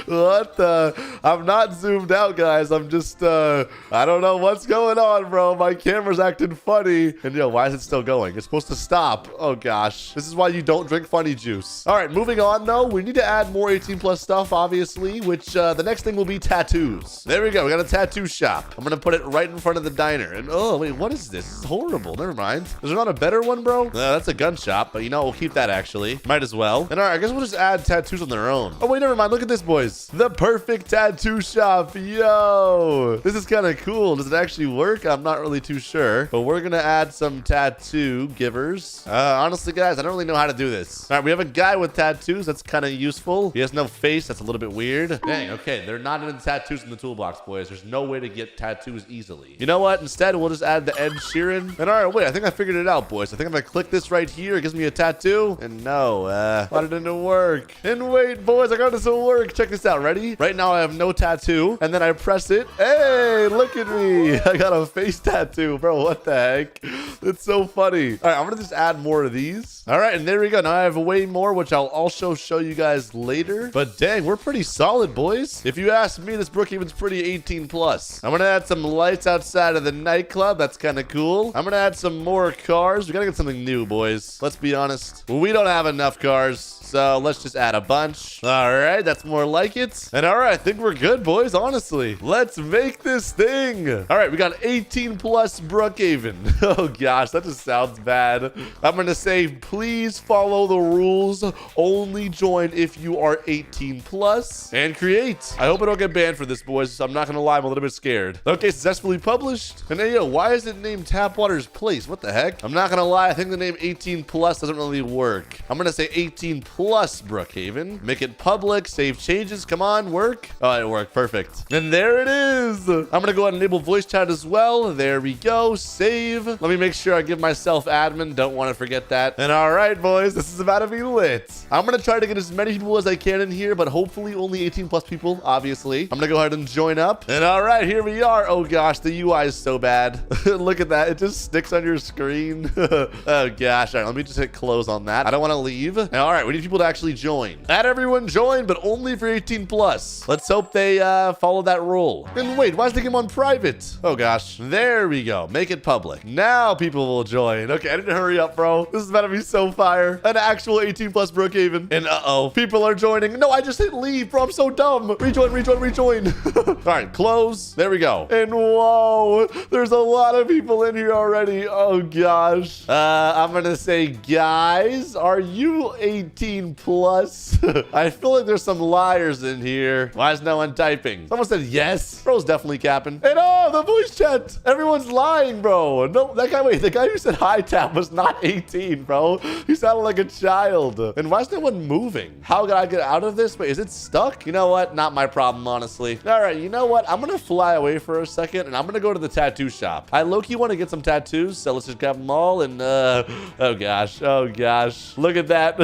A: What the? I'm not zoomed out, guys. I'm just, I don't know what's going on, bro. My camera's acting funny. And yo, why is it still going? It's supposed to stop. Oh gosh. This is why you don't drink funny juice. All right, moving on though. We need to add more 18 plus stuff, obviously, which the next thing will be tattoos. There we go. We got a tattoo shop. I'm gonna put it right in front of the diner. And oh, wait, what is this? This is horrible. Never mind. Is there not a better one, bro? That's a gun shop, but you know, we'll keep that actually. Might as well. And all right, I guess we'll just add tattoos on their own. Oh wait, never mind. Look at this, boys. The perfect tattoo shop. Yo, this is kind of cool. Does it actually work? I'm not really too sure, but we're gonna add some tattoo givers. Honestly, guys, I don't really know how to do this. All right, we have a guy with tattoos. That's kind of useful. He has no face. That's a little bit weird. Dang, okay. They're not in the tattoos in the toolbox, boys. There's no way to get tattoos easily. You know what? Instead, we'll just add the Ed Sheeran. And all right, wait, I think I figured it out, boys. I think I'm gonna click this right here. It gives me a tattoo. And no, why didn't it work? And wait, boys, I got this will work. Check this out. Ready? Right now, I have no tattoo. And then I press it. Hey, look at me. I got a face tattoo, bro. What the heck? It's so funny. All right, I'm gonna just add more of these. All right, and there we go. Now I have way more, which I'll also show you guys later. But dang, we're pretty solid, boys. If you ask me, this Brookhaven's pretty 18 plus. I'm gonna add some lights outside of the nightclub. That's kind of cool. I'm gonna add some more cars. We gotta get something new, boys. Let's be honest. We don't have enough cars. So let's just add a bunch. All right, that's more like it. And all right, I think we're good, boys, honestly. Let's make this thing. All right, we got 18 plus Brookhaven. Oh gosh, that just sounds bad. I'm gonna say, please follow the rules. Only join if you are 18 plus and create. I hope I don't get banned for this, boys. I'm not gonna lie, I'm a little bit scared. Okay, successfully published. And hey, yo, why is it named Tapwater's Place? What the heck? I'm not gonna lie, I think the name 18 plus doesn't really work. I'm gonna say 18 plus Brookhaven. Make it public, save changes. Come on, work. Oh, it worked. Perfect. And there it is. I'm gonna go ahead and enable voice chat as well. There we go. Save. Let me make sure I give myself admin. Don't want to forget that. And all right, boys, this is about to be lit. I'm gonna try to get as many people as I can in here, but hopefully only 18 plus people, obviously. I'm gonna go ahead and join up. And all right, here we are. Oh gosh, the UI is so bad. Look at that. It just sticks on your screen. Oh gosh. All right, let me just hit close on that. I don't want to leave. And all right, we need people to actually join. Add everyone join, but only for 18 plus. Let's hope they follow that rule. And wait, why is the game on private? Oh gosh. There we go. Make it public. Now people will join. Okay, I need to hurry up, bro. This is about to be so fire. An actual 18 plus Brookhaven. And uh-oh, people are joining. No, I just hit leave, bro. I'm so dumb. Rejoin, rejoin, rejoin. All right, close. There we go. And whoa, there's a lot of people in here already. Oh gosh. I'm gonna say, guys, are you 18 plus? I feel like there's some liars in here. Why is no one typing? Someone said yes. Bro's definitely capping. And oh, the voice chat. Everyone's lying, bro. No, that guy, wait, the guy who said hi tap was not 18, bro. He sounded like a child. And why is no one moving? How can I get out of this? Wait, is it stuck? You know what? Not my problem, honestly. All right, you know what? I'm gonna fly away for a second and I'm gonna go to the tattoo shop. I low-key want to get some tattoos, so let's just grab them all and oh gosh. Oh gosh. Look at that.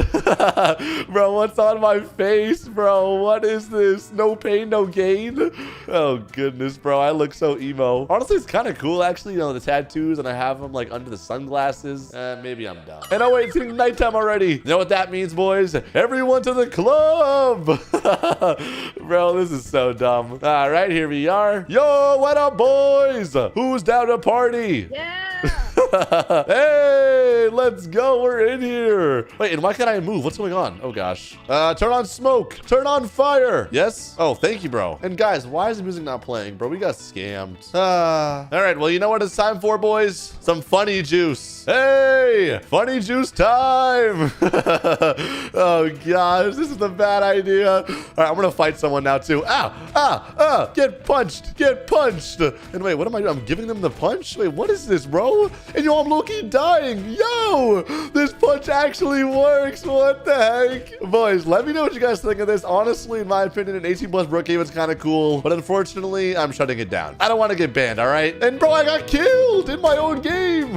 A: Bro, what's on my face, bro? What is this? No pain, no gain. Oh goodness, bro. I look so emo. Honestly, it's kind of cool, actually. You know, the tattoos, and I have them like under the sunglasses. Maybe I'm dumb. And oh wait, it's getting nighttime already. You know what that means, boys? Everyone to the club. Bro, this is so dumb. All right, here we are. Yo, what up, boys? Who's down to party?
B: Yeah.
A: Hey, let's go. We're in here. Wait, and why can't I move? What's going on? Oh, gosh. Turn on smoke. Turn on fire. Yes? Oh, thank you, bro. And guys, why is the music not playing, bro? We got scammed. All right, well, you know what it's time for, boys? Some funny juice. Hey, funny juice time. Oh, gosh, this is a bad idea. All right, I'm going to fight someone now, too. Get punched. Get punched. And wait, what am I doing? I'm giving them the punch? Wait, what is this, bro? And yo, I'm low-key dying. Yo, this punch actually works. What the heck? Boys, let me know what you guys think of this. Honestly, in my opinion, an 18+ Brookhaven's kind of cool, but unfortunately, I'm shutting it down. I don't want to get banned, all right? And bro, I got killed in my own game.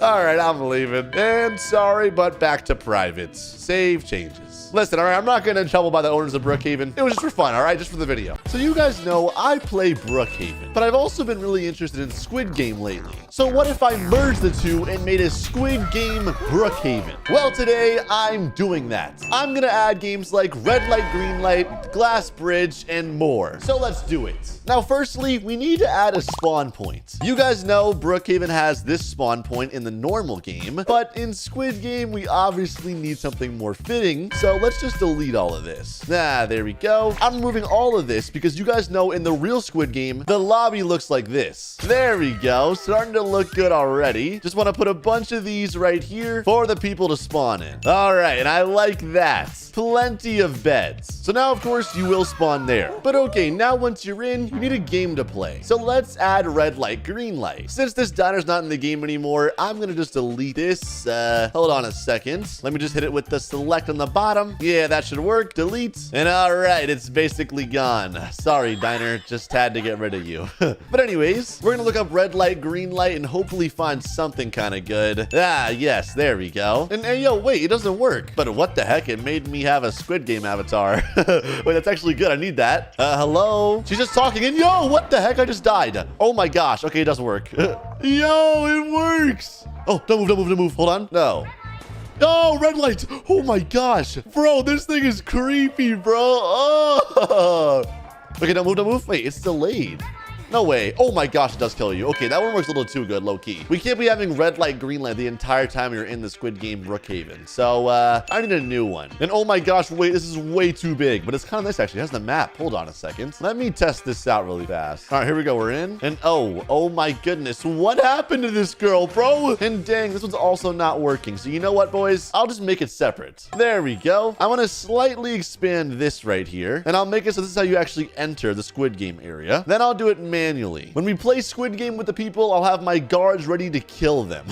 A: All right, I'm leaving. And sorry, but back to privates. Save changes. Listen, all right, I'm not getting in trouble by the owners of Brookhaven. It was just for fun, all right? Just for the video. So you guys know I play Brookhaven, but I've also been really interested in Squid Game lately. So what if I merged the two and made a Squid Game Brookhaven? Well, today I'm doing that. I'm gonna add games like Red Light, Green Light, Glass Bridge, and more. So let's do it. Now, firstly, we need to add a spawn point. You guys know Brookhaven has this spawn point in the normal game, but in Squid Game, we obviously need something more fitting. So let's just delete all of this. There we go. I'm removing all of this because you guys know in the real Squid Game, the lobby looks like this. There we go. Starting to look good already. Just want to put a bunch of these right here for the people to spawn in. All right, and I like that. Plenty of beds. So now, of course, you will spawn there. But okay, now once you're in, you need a game to play. So let's add Red Light, Green Light. Since this diner's not in the game anymore, I'm gonna just delete this. Hold on a second. Let me just hit it with the select on the bottom. Yeah, that should work. Delete. And all right, it's basically gone. Sorry, diner, just had to get rid of you. But anyways, we're gonna look up Red Light, Green Light, and hopefully find something kind of good. Yes, there we go. And hey, yo, wait, it doesn't work. But what the heck? It made me have a Squid Game avatar. Wait, that's actually good. I need that. Hello? She's just talking, and yo, what the heck? I just died. Oh my gosh. Okay, it doesn't work. Yo, it works. Oh, don't move. Hold on. No. Oh, red light. Oh my gosh. Bro, this thing is creepy, bro. Oh. Okay, don't move. Wait, it's delayed. No way. Oh my gosh, it does kill you. Okay, that one works a little too good, low-key. We can't be having red light, green light the entire time you're in the Squid Game Brookhaven. So, I need a new one. And oh my gosh, wait, this is way too big. But it's kind of nice, actually. It has the map. Hold on a second. Let me test this out really fast. All right, here we go. We're in. And oh my goodness. What happened to this girl, bro? And dang, this one's also not working. So you know what, boys? I'll just make it separate. There we go. I want to slightly expand this right here. And I'll make it so this is how you actually enter the Squid Game area. Then I'll do it manually. When we play Squid Game with the people, I'll have my guards ready to kill them.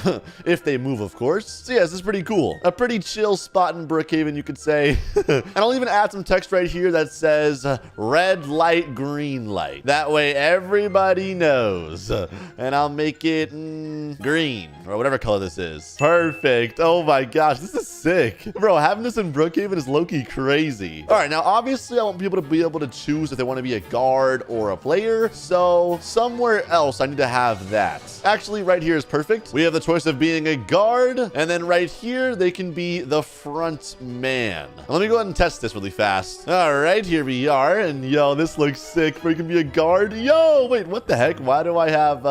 A: If they move, of course. So yeah, this is pretty cool. A pretty chill spot in Brookhaven, you could say. And I'll even add some text right here that says red light, green light. That way everybody knows. And I'll make it green or whatever color this is. Perfect. Oh my gosh, this is sick. Bro, having this in Brookhaven is low-key crazy. All right, now obviously I want people to be able to choose if they want to be a guard or a player. So somewhere else I need to have that. Actually, right here is perfect. We have the choice of being a guard, and then right here they can be the front man. Let me go ahead and test this really fast. All right, here we are. And yo, this looks sick. We can be a guard. Yo, wait, what the heck? Why do I have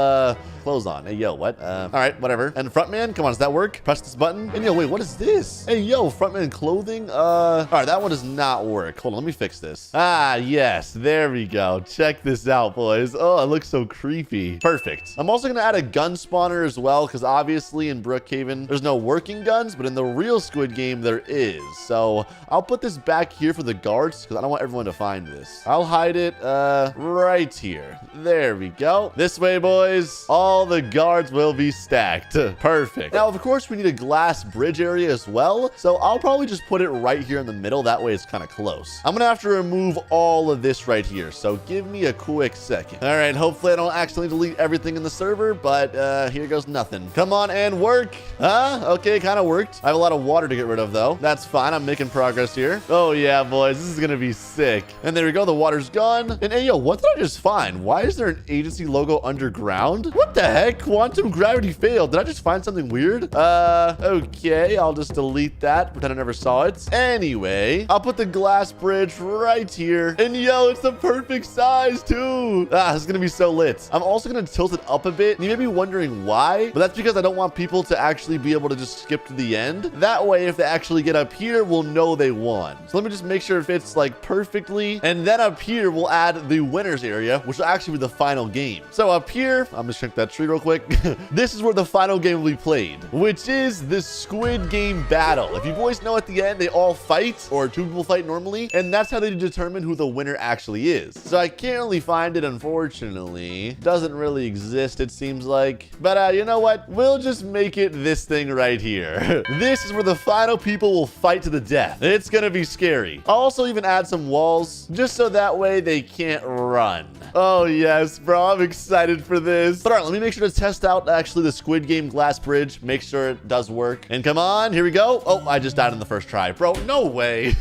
A: clothes on? Hey, yo, what? All right, whatever. And front man, come on, does that work? Press this button. And yo, wait, what is this? Hey, yo, front man clothing. All right, that one does not work. Hold on, let me fix this. Yes, there we go. Check this out, boys. Oh, it looks so creepy. Perfect. I'm also gonna add a gun spawner as well, because obviously in Brookhaven there's no working guns, but in the real Squid Game there is. So I'll put this back here for the guards because I don't want everyone to find this. I'll hide it right here. There we go. This way, boys, all the guards will be stacked. Perfect. Now, of course, we need a glass bridge area as well, so I'll probably just put it right here in the middle. That way it's kind of close. I'm gonna have to remove all of this right here, so give me a quick second. All right, hopefully I don't accidentally delete everything in the server, but here goes nothing. Come on and work. Okay, kind of worked. I have a lot of water to get rid of, though. That's fine. I'm making progress here. Oh, yeah, boys. This is going to be sick. And there we go. The water's gone. And hey, yo, what did I just find? Why is there an agency logo underground? What the heck? Quantum gravity failed. Did I just find something weird? Okay. I'll just delete that. Pretend I never saw it. Anyway, I'll put the glass bridge right here. And yo, it's the perfect size too. Ah, this is gonna be so lit. I'm also gonna tilt it up a bit. You may be wondering why, but that's because I don't want people to actually be able to just skip to the end. That way, if they actually get up here, we'll know they won. So let me just make sure it fits like perfectly. And then up here, we'll add the winners area, which will actually be the final game. So up here, I'm gonna shrink that tree real quick. This is where the final game will be played, which is the Squid Game battle. If you boys know, at the end, they all fight, or two people fight normally, and that's how they determine who the winner actually is. So I can't really find it, unfortunately. Doesn't really exist, it seems like. But you know what? We'll just make it this thing right here. This is where the final people will fight to the death. It's gonna be scary. I'll also even add some walls, just so that way they can't run. Oh yes, bro, I'm excited for this. But all right, let me make sure to test out actually the Squid Game glass bridge. Make sure it does work. And come on, here we go. Oh, I just died in the first try. Bro, no way.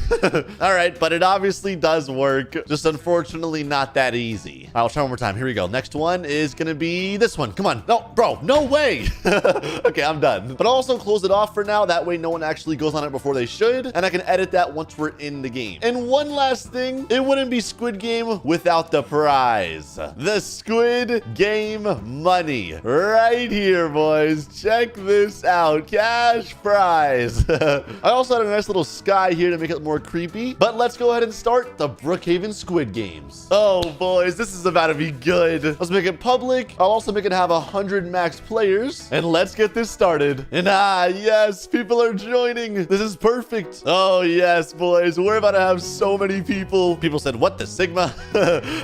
A: All right, but it obviously does work. Just unfortunately not that easy. I'll try one more time. Here we go. Next one is gonna be this one. Come on. No, bro, no way. Okay, I'm done. But I'll also close it off for now. That way no one actually goes on it before they should. And I can edit that once we're in the game. And one last thing, it wouldn't be Squid Game without the prize. The Squid Game money. Right here, boys. Check this out. Cash prize. I also had a nice little sky here to make it more creepy. But let's go ahead and start the Brookhaven Squid Games. Oh, boys, this is about to be good. Let's make it public. I'll also make it have 100 max players. And let's get this started. And yes, people are joining. This is perfect. Oh, yes, boys. We're about to have so many people. People said, what the Sigma?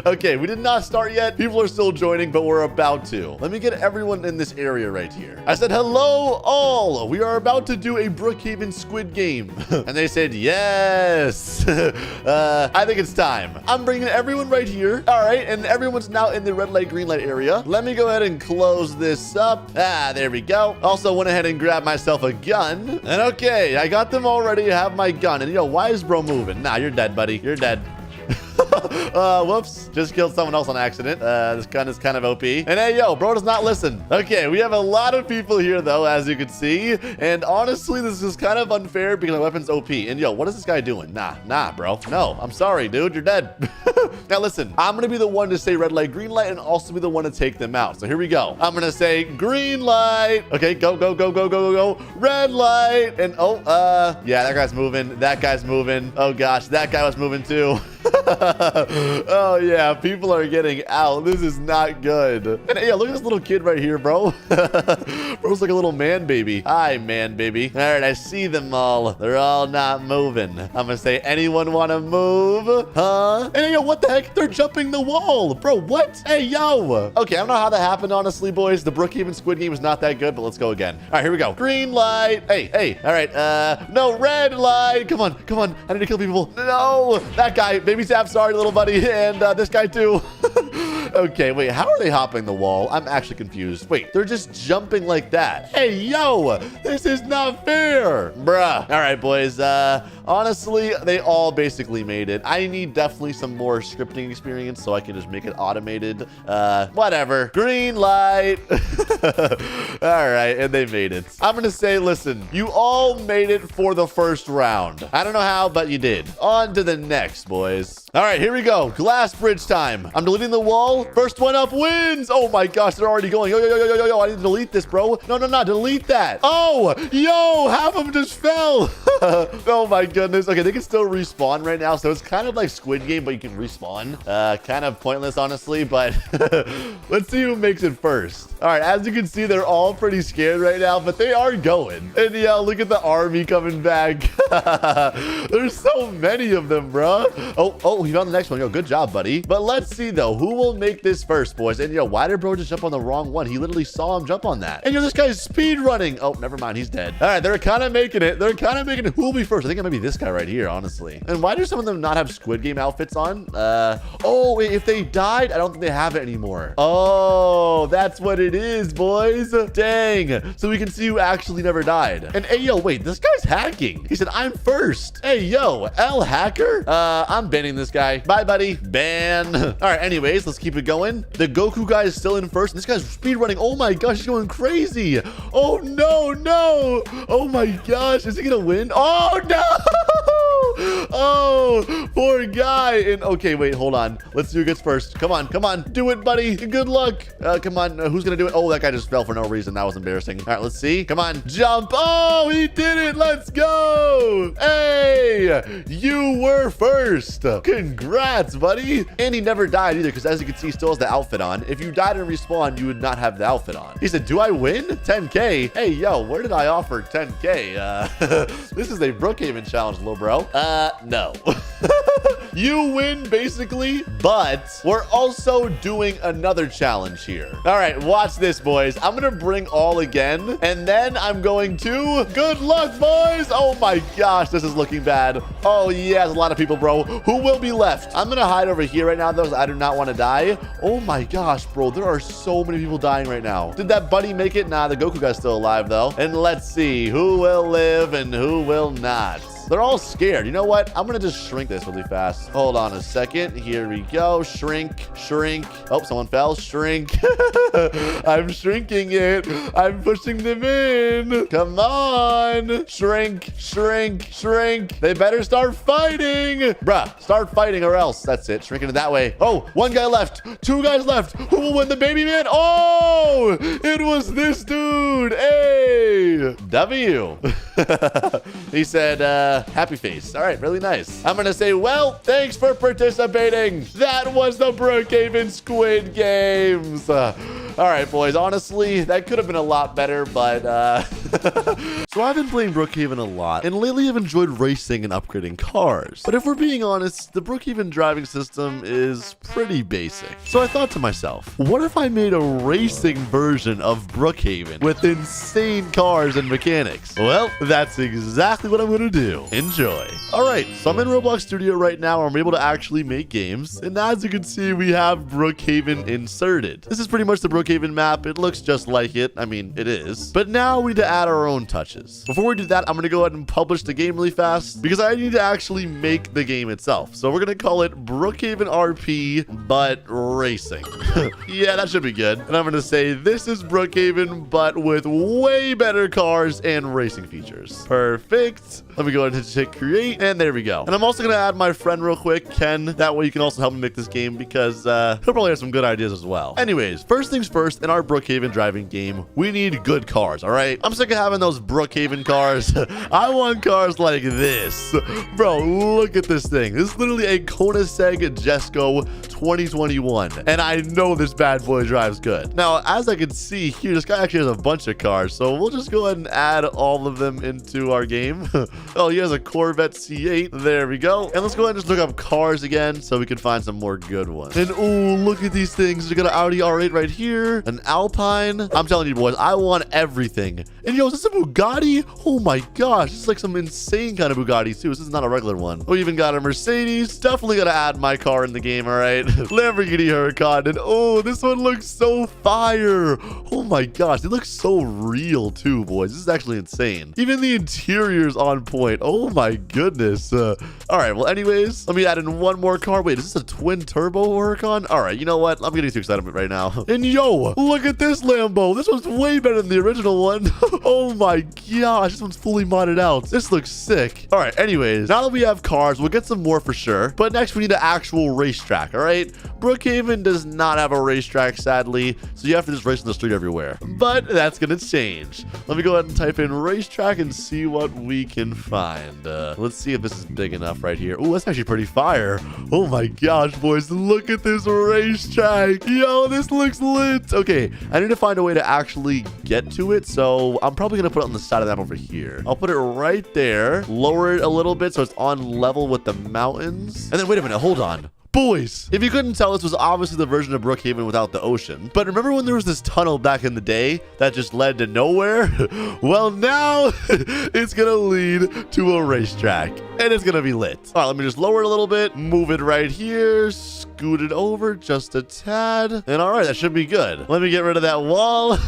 A: Okay, we did not start yet. People are still joining, but we're about to. Let me get everyone in this area right here. I said, hello, all. We are about to do a Brookhaven Squid Game. And they said, yes. I think it's time. I'm bringing everyone right here. All right, and everyone's now in the red light, green light area. Let me go ahead and close this up. There we go. Also went ahead and grabbed myself a gun. And okay, I got them all ready to have my gun. And yo, why is bro moving? Nah, you're dead, buddy. You're dead. Whoops. Just killed someone else on accident. This gun is kind of OP. And hey, yo, bro does not listen. Okay, we have a lot of people here, though, as you can see. And honestly, this is kind of unfair because my weapon's OP. And yo, what is this guy doing? Nah, bro. No, I'm sorry, dude. You're dead. Now, listen, I'm going to be the one to say red light, green light, and also be the one to take them out. So here we go. I'm going to say green light. Okay, go. Red light. And yeah, that guy's moving. That guy's moving. Oh, gosh, that guy was moving, too. Oh yeah, people are getting out. This is not good. And hey, look at this little kid right here, bro. Bro's like a little man baby. Hi, man baby. All right, I see them all. They're all not moving. I'm gonna say, anyone want to move? Huh? Hey, yo, what the heck? They're jumping the wall. Bro, what? Hey, yo. Okay, I don't know how that happened, honestly, boys. The Brookhaven Squid Game is not that good, but let's go again. All right, here we go. Green light. Hey. All right, no, red light. Come on. I need to kill people. No, that guy. Baby Tap, sorry, little buddy. And this guy, too. Okay, wait, how are they hopping the wall? I'm actually confused. Wait, they're just jumping like that. Hey, yo, this is not fair. Bruh. All right, boys. Honestly, they all basically made it. I need definitely some more scripting experience so I can just make it automated. Whatever. Green light. All right, and they made it. I'm going to say, listen, you all made it for the first round. I don't know how, but you did. On to the next, boys. All right, here we go. Glass bridge time. I'm deleting the wall. First one up wins. Oh my gosh, they're already going. Yo. I need to delete this, bro. No. Delete that. Oh, yo, half of them just fell. Oh my goodness. Okay, they can still respawn right now. So it's kind of like Squid Game, but you can respawn. Kind of pointless, honestly, but let's see who makes it first. All right, as you can see, they're all pretty scared right now, but they are going. And yeah, look at the army coming back. There's so many of them, bro. Oh, he found the next one. Yo, good job, buddy. But let's see, though, who will make this first, boys? And yo, why did bro just jump on the wrong one? He literally saw him jump on that. And yo, this guy's speed running. Oh, never mind. He's dead. All right, they're kind of making it. Who will be first? I think it might be this guy right here, honestly. And why do some of them not have Squid Game outfits on? Oh, wait, if they died, I don't think they have it anymore. Oh, that's what it is, boys. Dang. So we can see who actually never died. And hey, yo, wait, this guy's hacking. He said, I'm first. Hey, yo, L hacker? I'm banning this guy. Bye, buddy. Ban. All right, anyways, let's keep it it going. The Goku guy is still in first. This guy's speed running. Oh my gosh, he's going crazy. Oh no, no. Oh my gosh, is he gonna win? Oh no. Oh, poor guy. And okay, wait, hold on. Let's see who gets first. Come on, come on. Do it, buddy. Good luck. Come on. Who's gonna do it? Oh, that guy just fell for no reason. That was embarrassing. All right, let's see. Come on. Jump. Oh, he did it. Let's go. Hey, you were first. Congrats, buddy. And he never died either, because as you can see, he still has the outfit on. If you died and respawned, you would not have the outfit on. He said, do I win? 10K? Hey, yo, where did I offer 10K? This is a Brookhaven challenge, little bro. No. You win, basically, but we're also doing another challenge here. All right, watch this, boys. I'm gonna bring all again, and then I'm going to... Good luck, boys! Oh my gosh, this is looking bad. Oh, yeah, there's a lot of people, bro. Who will be left? I'm gonna hide over here right now, though, because I do not want to die. Oh my gosh, bro, there are so many people dying right now. Did that buddy make it? Nah, the Goku guy's still alive, though. And let's see who will live and who will not. They're all scared. You know what? I'm going to just shrink this really fast. Hold on a second. Here we go. Shrink, shrink. Oh, someone fell. Shrink. I'm shrinking it. I'm pushing them in. Come on. Shrink, shrink, shrink. They better start fighting. Bruh, start fighting or else. That's it. Shrinking it that way. Oh, one guy left. Two guys left. Who will win the baby man? Oh, it was this dude. Hey, W. He said, happy face. All right, really nice. I'm gonna say, well, thanks for participating. That was the Brookhaven Squid Games. All right, boys, honestly, that could have been a lot better, but so I've been playing Brookhaven a lot, and lately I've enjoyed racing and upgrading cars. But if we're being honest, the Brookhaven driving system is pretty basic. So I thought to myself, what if I made a racing version of Brookhaven with insane cars and mechanics? Well, that's exactly what I'm gonna do. Enjoy. All right, so I'm in Roblox Studio right now, and I'm able to actually make games. And as you can see, we have Brookhaven inserted. This is pretty much the Brookhaven map. It looks just like it. I mean, it is. But now we need to add our own touches. Before we do that, I'm going to go ahead and publish the game really fast because I need to actually make the game itself. So we're going to call it Brookhaven RP, but racing. Yeah, that should be good. And I'm going to say this is Brookhaven, but with way better cars and racing features. Perfect. Let me go ahead and hit create, and there we go. And I'm also going to add my friend real quick, Ken. That way you can also help me make this game because he'll probably have some good ideas as well. Anyways, first things first, in our Brookhaven driving game, we need good cars, all right? I'm sick of having those Brookhaven cars. I want cars like this. Bro, look at this thing. This is literally a Koenigsegg Jesko 2021, and I know this bad boy drives good. Now, as I can see here, this guy actually has a bunch of cars, so we'll just go ahead and add all of them into our game. Oh, he has a Corvette C8. There we go. And let's go ahead and just look up cars again so we can find some more good ones. And oh, look at these things. We got an Audi R8 right here, an Alpine. I'm telling you, boys, I want everything. And yo, is this a Bugatti? Oh my gosh, this is like some insane kind of Bugatti too. This is not a regular one. We even got a Mercedes. Definitely gotta add my car in the game, all right? Lamborghini Huracan. And oh, this one looks so fire. Oh my gosh, it looks so real too, boys. This is actually insane. Even the interior's on point. Oh my goodness. All right, well, anyways, let me add in one more car. Wait, is this a twin turbo Huracan? All right, you know what? I'm getting too excited right now. And yo, look at this Lambo. This one's way better than the original one. Oh my gosh, this one's fully modded out. This looks sick. All right, anyways, now that we have cars, we'll get some more for sure. But next, we need an actual racetrack, all right? Brookhaven does not have a racetrack, sadly, so you have to just race in the street everywhere. But that's gonna change. Let me go ahead and type in racetrack and see what we can find. Let's see if this is big enough right here. Oh, that's actually pretty fire. Oh my gosh, boys, look at this racetrack. Yo, this looks lit. Okay, I need to find a way to actually get to it, so I'm probably gonna put it on the side of that over here. I'll put it right there, lower it a little bit so it's on level with the mountains. And then wait a minute, hold on. Boys, if you couldn't tell, this was obviously the version of Brookhaven without the ocean. But remember when there was this tunnel back in the day that just led to nowhere? Well, now it's gonna lead to a racetrack, and it's gonna be lit. All right, let me just lower it a little bit, move it right here, scoot scoot it over just a tad. And all right, that should be good. Let me get rid of that wall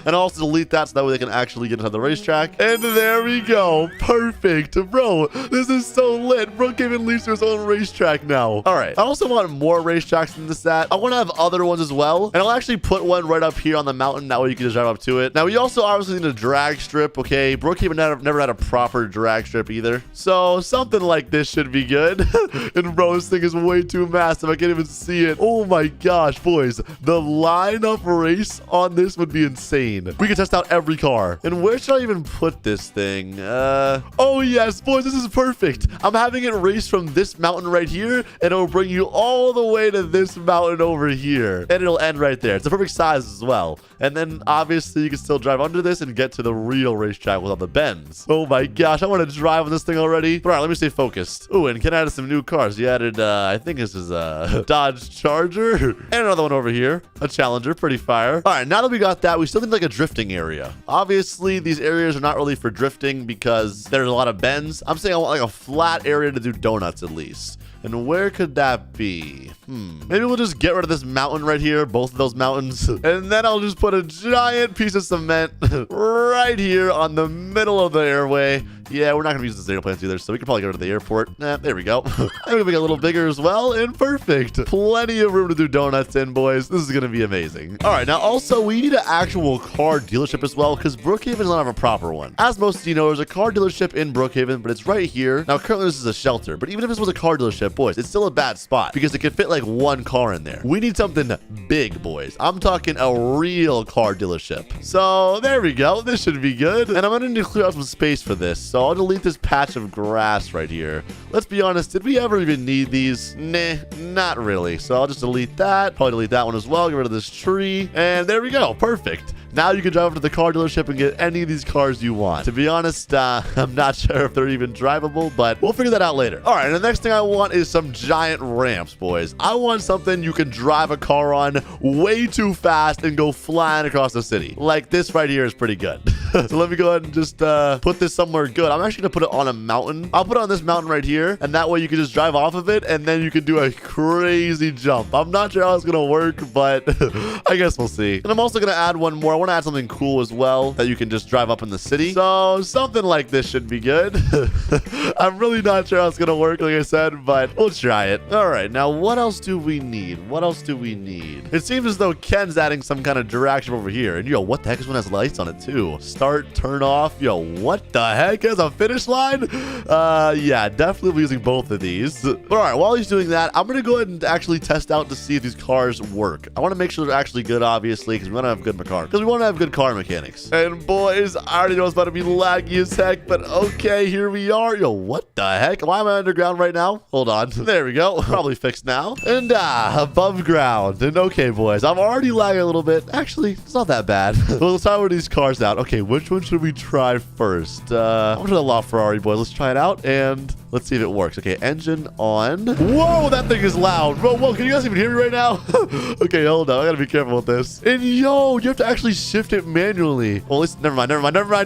A: and also delete that so that way they can actually get into the racetrack. And there we go. Perfect. Bro, this is so lit. Brookhaven leads to his own racetrack now. All right. I also want more racetracks than this at. I want to have other ones as well. And I'll actually put one right up here on the mountain. That way you can just drive up to it. Now, we also obviously need a drag strip, okay? Brookhaven never had a proper drag strip either. So something like this should be good. And bro, this thing is way too massive. I can't even see it. Oh my gosh, boys. The lineup race on this would be insane. We can test out every car. And where should I even put this thing? Oh yes, boys, this is perfect. I'm having it race from this mountain right here, and it'll bring you all the way to this mountain over here. And it'll end right there. It's the perfect size as well. And then obviously you can still drive under this and get to the real racetrack with all the bends. Oh my gosh, I want to drive on this thing already. All right, let me stay focused. Oh, and Ken added some new cars. He added, I think this is a Dodge Charger. And another one over here. A Challenger, pretty fire. All right, now that we got that, we still need like a drifting area. Obviously, these areas are not really for drifting because there's a lot of bends. I'm saying I want like a flat area to do donuts at least. And where could that be? Maybe we'll just get rid of this mountain right here, both of those mountains. And then I'll just put a giant piece of cement right here on the middle of the airway. Yeah, we're not going to use this airplanes either, so we can probably go to the airport. There we go. I'm going to make it a little bigger as well, and perfect. Plenty of room to do donuts in, boys. This is going to be amazing. All right, now also, we need an actual car dealership as well, because Brookhaven does not have a proper one. As most of you know, there's a car dealership in Brookhaven, but it's right here. Now, currently, this is a shelter, but even if this was a car dealership, boys, it's still a bad spot, because it could fit like one car in there. We need something big, boys. I'm talking a real car dealership. So, there we go. This should be good. And I'm going to need to clear out some space for this, so I'll delete this patch of grass right here. Let's be honest, did we ever even need these? Nah, not really. So I'll just delete that. Probably delete that one as well. Get rid of this tree. And there we go. Perfect. Now you can drive over to the car dealership and get any of these cars you want. To be honest, I'm not sure if they're even drivable, but we'll figure that out later. All right, and the next thing I want is some giant ramps, boys. I want something you can drive a car on way too fast and go flying across the city. Like this right here is pretty good. So let me go ahead and just put this somewhere good. I'm actually gonna put it on a mountain. I'll put it on this mountain right here, and that way you can just drive off of it, and then you can do a crazy jump. I'm not sure how it's gonna work, but I guess we'll see. And I'm also gonna add one more. I want to add something cool as well that you can just drive up in the city. So something like this should be good. I'm really not sure how it's gonna work, like I said, but we'll try it. All right, now what else do we need? What else do we need? It seems as though Ken's adding some kind of direction over here. And yo, what the heck, this one has lights on it too? Start, turn off. Yo, what the heck? Has a finish line? Yeah, definitely be using both of these. But all right, while he's doing that, I'm gonna go ahead and actually test out to see if these cars work. I want to make sure they're actually good, obviously, because we want to have good car. Because we want to have good car mechanics. And boys, I already know it's about to be laggy as heck, but okay, here we are. Yo, what the heck? Why am I underground right now? Hold on. There we go. Probably fixed now. And above ground. And okay, boys, I'm already lagging a little bit. Actually, it's not that bad. Well, let's try one of these cars out. Okay, which one should we try first? I'm gonna do a LaFerrari, boys. Let's try it out and let's see if it works. Okay, engine on. Whoa, that thing is loud. Whoa, can you guys even hear me right now? Okay, hold on. I gotta be careful with this. And yo, you have to actually shift it manually. Well, never mind.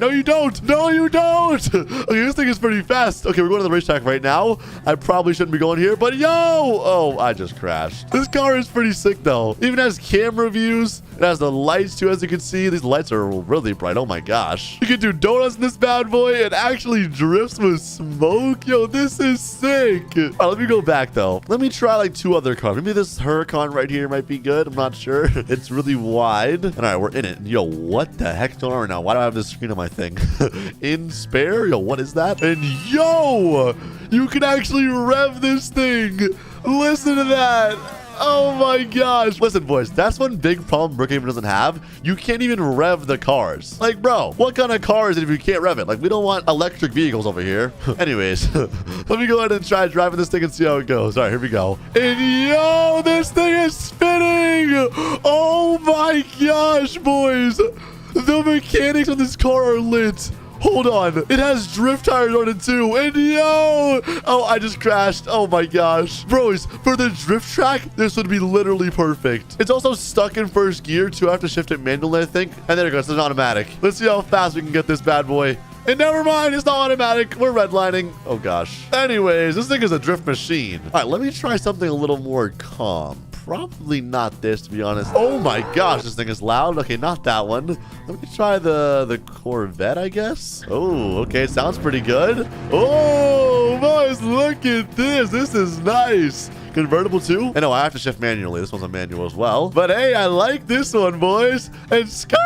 A: No, you don't. No, you don't. Okay, this thing is pretty fast. Okay, we're going to the racetrack right now. I probably shouldn't be going here, but yo! Oh, I just crashed. This car is pretty sick, though. It even has camera views. It has the lights, too, as you can see. These lights are really bright. Oh, my gosh. You can do donuts in this bad boy. It actually drifts with smoke. Yo, this is sick. All right, let me go back, though. Let me try, like, two other cars. Maybe this Huracan right here might be good. I'm not sure. It's really wide. All right, we're in it. Yo, what the heck's going on right now? Why do I have this screen on my thing? In spare? Yo, what is that? And yo, you can actually rev this thing. Listen to that. Oh my gosh. Listen, boys, that's one big problem Brookhaven doesn't have. You can't even rev the cars. Like, bro, what kind of car is it if you can't rev it? Like, we don't want electric vehicles over here. Anyways, let me go ahead and try driving this thing and see how it goes. All right, here we go. And yo, this thing is spinning. Oh my gosh, boys. The mechanics of this car are lit. Hold on. It has drift tires on it too. And yo. Oh, I just crashed. Oh my gosh. Bros, for the drift track, this would be literally perfect. It's also stuck in first gear too. I have to shift it manually, I think. And there it goes. It's an automatic. Let's see how fast we can get this bad boy. And never mind, it's not automatic. We're redlining. Oh, gosh. Anyways, this thing is a drift machine. All right, let me try something a little more calm. Probably not this, to be honest. Oh my gosh, this thing is loud. Okay, not that one. Let me try the Corvette, I guess. Oh, okay, it sounds pretty good. Oh, boys, look at this. This is nice. Convertible too? I know I have to shift manually. This one's a manual as well. But hey, I like this one, boys. And skirt!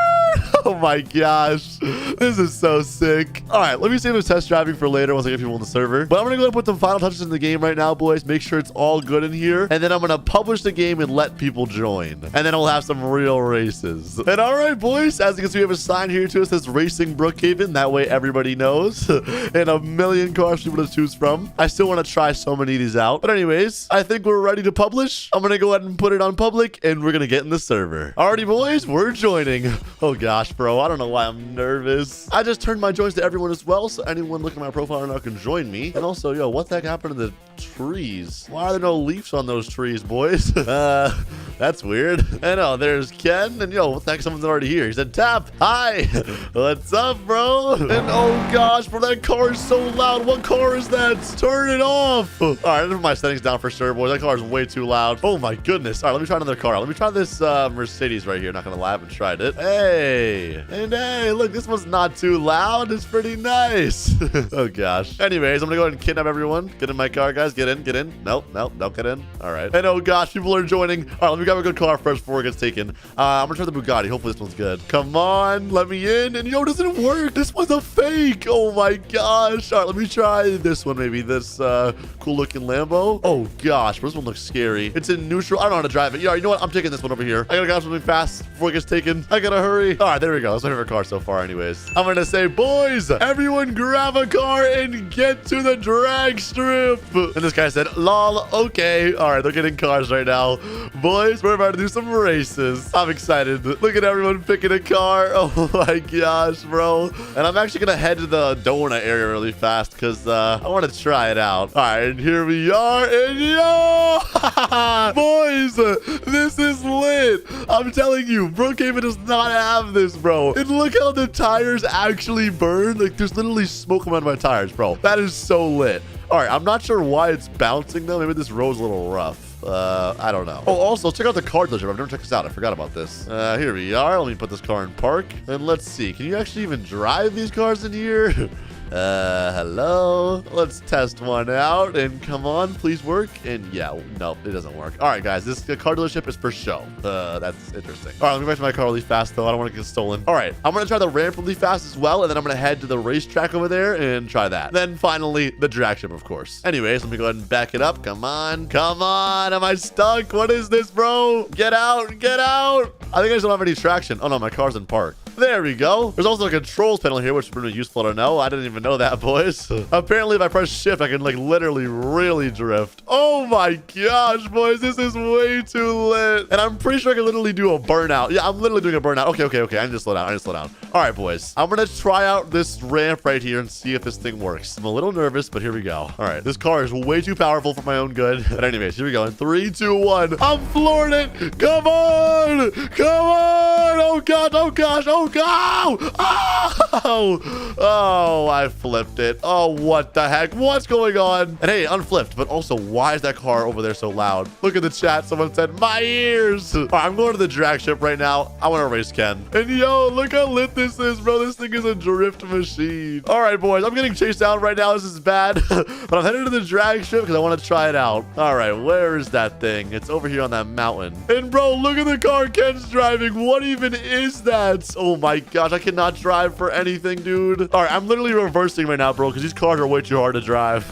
A: Oh my gosh. This is so sick. All right, let me save this test driving for later once I get people in the server. But I'm going to go and put some final touches in the game right now, boys. Make sure it's all good in here. And then I'm going to publish the game and let people join. And then we'll have some real races. And all right, boys, as you can see, we have a sign here to us that's Racing Brookhaven. That way everybody knows. And a million cars for people to choose from. I still want to try so many of these out. But anyways, I think we're ready to publish. I'm going to go ahead and put it on public and we're going to get in the server. Alrighty, boys, we're joining. Oh gosh, bro, I don't know why I'm nervous. I just turned my joins to everyone as well, so anyone looking at my profile right now can join me. And also, yo, what the heck happened to the trees? Why are there no leaves on those trees, boys? That's weird. I know, there's Ken, and yo, what the heck, someone's already here. He said, Tap, hi. What's up, bro? And oh gosh, bro, that car is so loud. What car is that? Turn it off. All right, let me put my settings down for sure, boys. That car is way too loud. Oh my goodness. All right, let me try another car. Let me try this Mercedes right here. Not gonna lie, I haven't tried it. Hey, and hey, look, this one's not too loud. It's pretty nice. Oh gosh. Anyways, I'm gonna go ahead and kidnap everyone. Get in my car, guys. Get in, get in. Nope, nope, don't get in. All right. And oh gosh, people are joining. All right, let me grab a good car first before it gets taken. I'm gonna try the Bugatti. Hopefully this one's good. Come on, let me in. And yo, doesn't work. This one's a fake. Oh my gosh. All right, let me try this one maybe. This cool looking Lambo. Oh gosh, but this one looks scary. It's in neutral. I don't know how to drive it. Yeah, you know what? I'm taking this one over here. I gotta grab something fast before it gets taken. I gotta hurry. All right, there we go. That's my favorite car so far anyways. I'm gonna say, boys, everyone grab a car and get to the drag strip. And this guy said, lol, okay. All right, they're getting cars right now. Boys, we're about to do some races. I'm excited. Look at everyone picking a car. Oh my gosh, bro. And I'm actually gonna head to the donut area really fast because I want to try it out. All right, and here we are. And yo, boys, this is lit. I'm telling you, Brookhaven does not have this, bro. And look how the tires actually burn. Like, there's literally smoke coming out of my tires, bro. That is so lit. All right, I'm not sure why it's bouncing, though. Maybe this road's a little rough. I don't know. Oh, also, check out the car dealership. I've never checked this out. I forgot about this. Here we are. Let me put this car in park. And let's see. Can you actually even drive these cars in here? Hello. Let's test one out. And come on, please work. And yeah, no, it doesn't work. All right, guys. This car dealership is for show. That's interesting. All right, let me back to my car really fast, though. I don't want to get stolen. All right, I'm going to try the ramp really fast as well. And then I'm going to head to the racetrack over there and try that. Then finally, the drag strip, of course. Anyways, let me go ahead and back it up. Come on. Come on. Am I stuck? What is this, bro? Get out. Get out. I think I just don't have any traction. Oh, no, my car's in park. There we go. There's also a controls panel here, which is pretty useful to know. I didn't even know that, boys. Apparently, if I press shift, I can, like, literally really drift. Oh, my gosh, boys. This is way too lit. And I'm pretty sure I can literally do a burnout. Yeah, I'm literally doing a burnout. Okay. I need to slow down. All right, boys. I'm going to try out this ramp right here and see if this thing works. I'm a little nervous, but here we go. All right. This car is way too powerful for my own good. But anyways, here we go. In 3, 2, 1. I'm flooring it. Come on. Come on. Oh, God. Oh, gosh. Oh, God. Oh, I flipped it. Oh, what the heck? What's going on? And hey, unflipped. But also, why is that car over there so loud? Look at the chat. Someone said, my ears. All right, I'm going to the drag strip right now. I want to race Ken. And yo, look how lit this is, bro. This thing is a drift machine. All right, boys. I'm getting chased down right now. This is bad. But I'm headed to the drag strip because I want to try it out. All right, where is that thing? It's over here on that mountain. And bro, look at the car Ken's driving. What even is that? Oh my gosh, I cannot drive for anything, dude. All right, I'm literally reversing right now, bro, because these cars are way too hard to drive.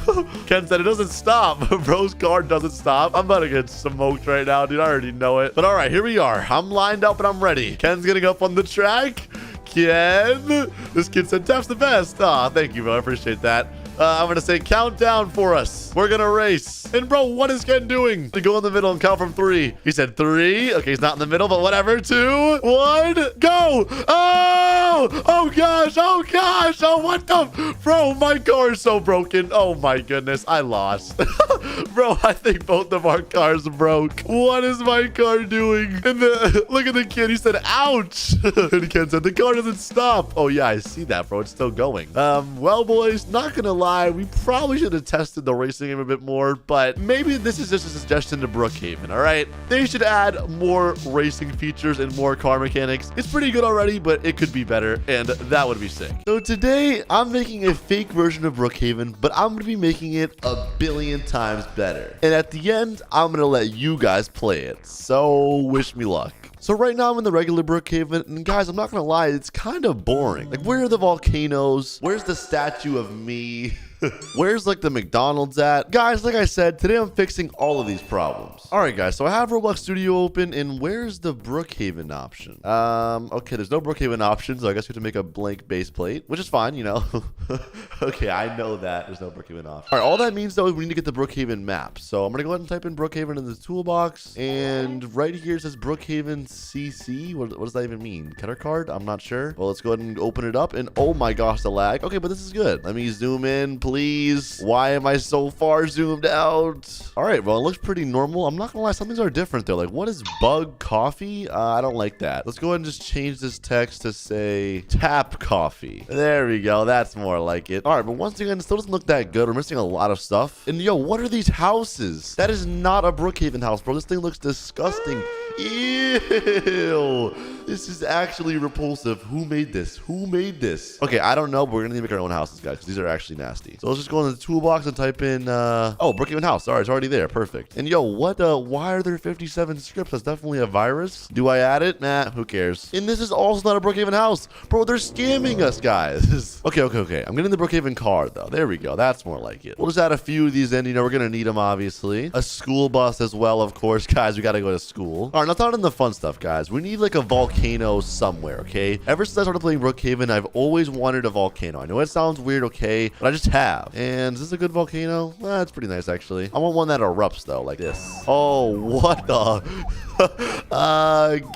A: Ken said it doesn't stop. Bro's car doesn't stop. I'm about to get smoked right now, dude. I already know it. But all right, here we are. I'm lined up and I'm ready. Ken's getting up on the track. Ken. This kid said, Tap's the best. Aw, thank you, bro. I appreciate that. I'm gonna say countdown for us. We're gonna race. And bro, what is Ken doing? To go in the middle and count from 3. He said 3. Okay, he's not in the middle, but whatever. 2, 1, go. Oh! Oh gosh! Oh gosh! Oh, what the? Bro, my car is so broken. Oh my goodness, I lost. Bro, I think both of our cars broke. What is my car doing? And look at the kid. He said, ouch. And Ken said, the car doesn't stop. Oh yeah, I see that, bro. It's still going. Well, boys, not gonna lie, we probably should have tested the racing game a bit more, but maybe this is just a suggestion to Brookhaven, all right? They should add more racing features and more car mechanics. It's pretty good already, but it could be better, and that would be sick. So today, I'm making a fake version of Brookhaven, but I'm gonna be making it a billion times better. And at the end, I'm gonna let you guys play it. So wish me luck. So right now I'm in the regular Brookhaven, and guys, I'm not gonna lie, it's kind of boring. Like, where are the volcanoes? Where's the statue of me? Where's like the McDonald's at? Guys, like I said, today I'm fixing all of these problems. All right, guys, so I have Roblox Studio open, and where's the Brookhaven option? Okay, there's no Brookhaven option, so I guess we have to make a blank base plate, which is fine, you know. Okay, I know that there's no Brookhaven option. All right, all that means though is we need to get the Brookhaven map. So I'm gonna go ahead and type in Brookhaven in the toolbox, and right here it says Brookhaven CC. What does that even mean? Cutter card? I'm not sure. Well, let's go ahead and open it up, and oh my gosh, the lag. Okay, but this is good. Let me zoom in, please. Why am I so far zoomed out? All right, well, it looks pretty normal. I'm not gonna lie, some things are different though. Like, what is bug coffee? I don't like that. Let's go ahead and just change this text to say tap coffee. There we go. That's more like it. All right, but once again, it still doesn't look that good. We're missing a lot of stuff. And yo, what are these houses? That is not a Brookhaven house, bro. This thing looks disgusting. Ew. This is actually repulsive. Who made this? Who made this? Okay, I don't know, but we're gonna need to make our own houses, guys, because these are actually nasty. So let's just go in the toolbox and type in, oh, Brookhaven house. All right, it's already there. Perfect. And yo, what, why are there 57 scripts? That's definitely a virus. Do I add it? Nah, who cares? And this is also not a Brookhaven house. Bro, they're scamming us, guys. Okay. I'm getting the Brookhaven car, though. There we go. That's more like it. We'll just add a few of these in. You know, we're gonna need them, obviously. A school bus as well, of course. Guys, we gotta go to school. All right, let's not in the fun stuff, guys. We need, like, a volcano somewhere, okay? Ever since I started playing Brookhaven, I've always wanted a volcano. I know it sounds weird, okay? But I just have. And is this a good volcano? It's pretty nice, actually. I want one that erupts, though, like this. Oh, what the...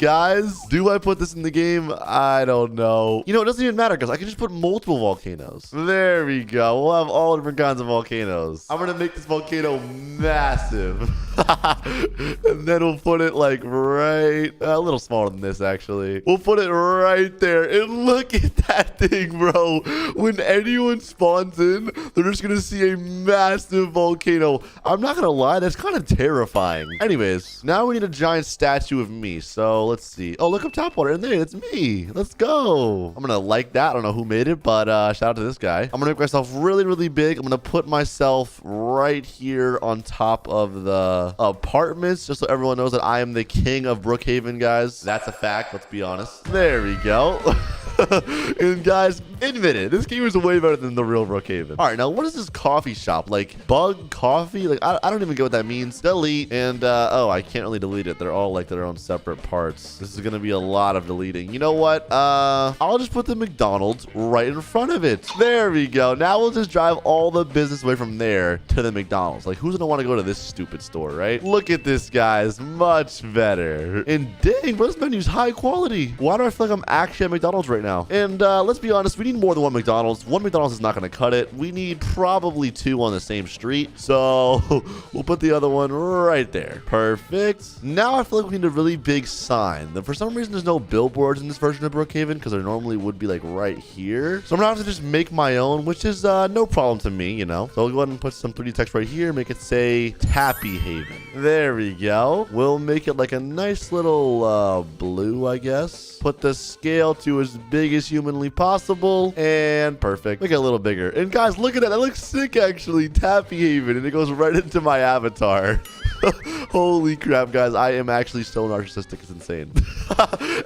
A: guys, do I put this in the game? I don't know. You know, it doesn't even matter, because I can just put multiple volcanoes. There we go. We'll have all different kinds of volcanoes. I'm gonna make this volcano massive. And then we'll put it, like, right... a little smaller than this, actually. We'll put it right there. And look at that thing, bro. When anyone spawns in, they're just gonna see a massive volcano. I'm not gonna lie, that's kind of terrifying. Anyways, now we need a giant statue of me. So let's see. Oh, look up top water in there. It's me. Let's go. I'm gonna like that. I don't know who made it, but shout out to this guy. I'm gonna make myself really, really big. I'm gonna put myself right here on top of the apartments, just so everyone knows that I am the king of Brookhaven, guys. That's a fact. Let's be honest. There we go. And guys, admit it, this game is way better than the real Brookhaven. All right, now what is this coffee shop? Like bug coffee? Like I don't even get what that means. Delete. And oh, I can't really delete it. They're all like their own separate parts. This is gonna be a lot of deleting. You know what? I'll just put the McDonald's right in front of it. There we go. Now we'll just drive all the business away from there to the McDonald's. Like, who's gonna want to go to this stupid store, right? Look at this, guys. Much better. And dang, bro, this menu's high quality. Why do I feel like I'm actually at McDonald's right now? And let's be honest, we need more than one McDonald's. One McDonald's is not going to cut it. We need probably 2 on the same street. So we'll put the other one right there. Perfect. Now I feel like we need a really big sign. For some reason, there's no billboards in this version of Brookhaven because there normally would be like right here. So I'm going to have to just make my own, which is no problem to me, you know. So I'll go ahead and put some 3D text right here. Make it say Tappy Haven. There we go. We'll make it like a nice little blue, I guess. Put the scale to as big as humanly possible. And perfect. Make it a little bigger. And guys, look at that. That looks sick, actually. Tappy Haven. And it goes right into my avatar. Holy crap, guys. I am actually so narcissistic. It's insane.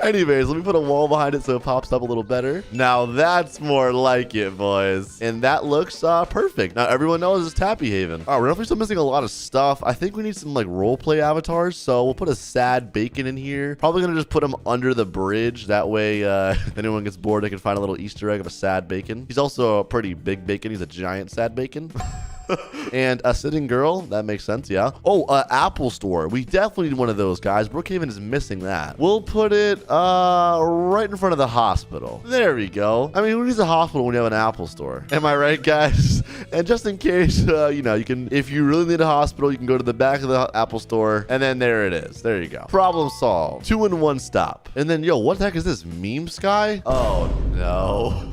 A: Anyways, let me put a wall behind it so it pops up a little better. Now that's more like it, boys. And that looks perfect. Now everyone knows it's Tappy Haven. All right, we're definitely still missing a lot of stuff. I think we need some like role play avatars. So we'll put a sad bacon in here. Probably gonna just put him under the bridge. That way, if anyone gets bored, they can find a little Easter egg of a sad bacon. He's also a pretty big bacon. He's a giant sad bacon. And a sitting girl, that makes sense, yeah. Oh, Apple Store. We definitely need one of those, guys. Brookhaven is missing that. We'll put it right in front of the hospital. There we go. I mean, who needs a hospital when you have an Apple Store? Am I right, guys? And just in case, you know, you can, if you really need a hospital, you can go to the back of the Apple Store, and then there it is. There you go. Problem solved. 2 in 1 stop. And then, yo, what the heck is this? Meme sky? Oh, no.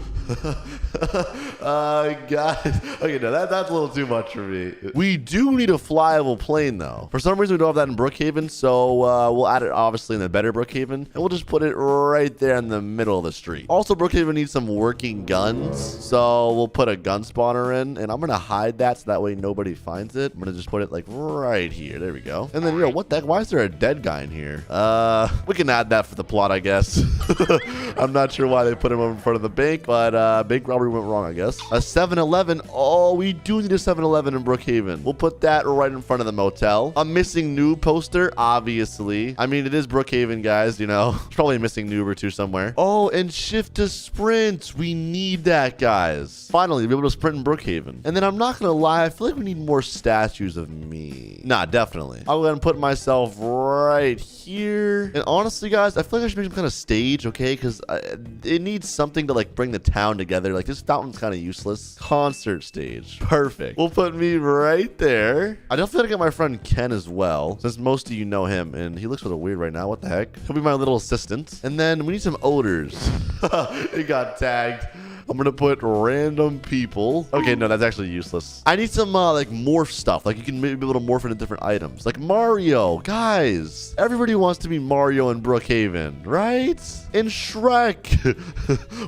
A: Guys, okay, no, that's a little too much for me. We do need a flyable plane though. For some reason we don't have that in Brookhaven, so we'll add it obviously in the better Brookhaven, and we'll just put it right there in the middle of the street. Also, Brookhaven needs some working guns, so we'll put a gun spawner in, and I'm gonna hide that so that way nobody finds it. I'm gonna just put it like right here. There we go. And then, yo, what the heck? Why is there a dead guy in here? We can add that for the plot, I guess. I'm not sure why they put him in front of the bank, but bank robbery went wrong, I guess. A 7-Eleven. Oh, we do need a 7-Eleven in Brookhaven. We'll put that right in front of the motel. A missing noob poster, obviously. I mean, it is Brookhaven, guys, you know. There's probably a missing noob or two somewhere. Oh, and shift to sprint. We need that, guys. Finally, be able to sprint in Brookhaven. And then I'm not gonna lie, I feel like we need more statues of me. Nah, definitely. I'm gonna put myself right here. And honestly, guys, I feel like I should make some kind of stage, okay? Because it needs something to like bring the town together. Like this fountain's kind of useless. Concert stage. Perfect. We'll put me right there. I definitely gotta get my friend Ken as well, since most of you know him, and he looks a little weird right now. What the heck? He'll be my little assistant. And then we need some odors. It got tagged. I'm gonna put random people. Okay, no, that's actually useless. I need some like morph stuff. Like you can maybe be able to morph into different items. Like Mario. Guys, everybody wants to be Mario in Brookhaven, right? And Shrek.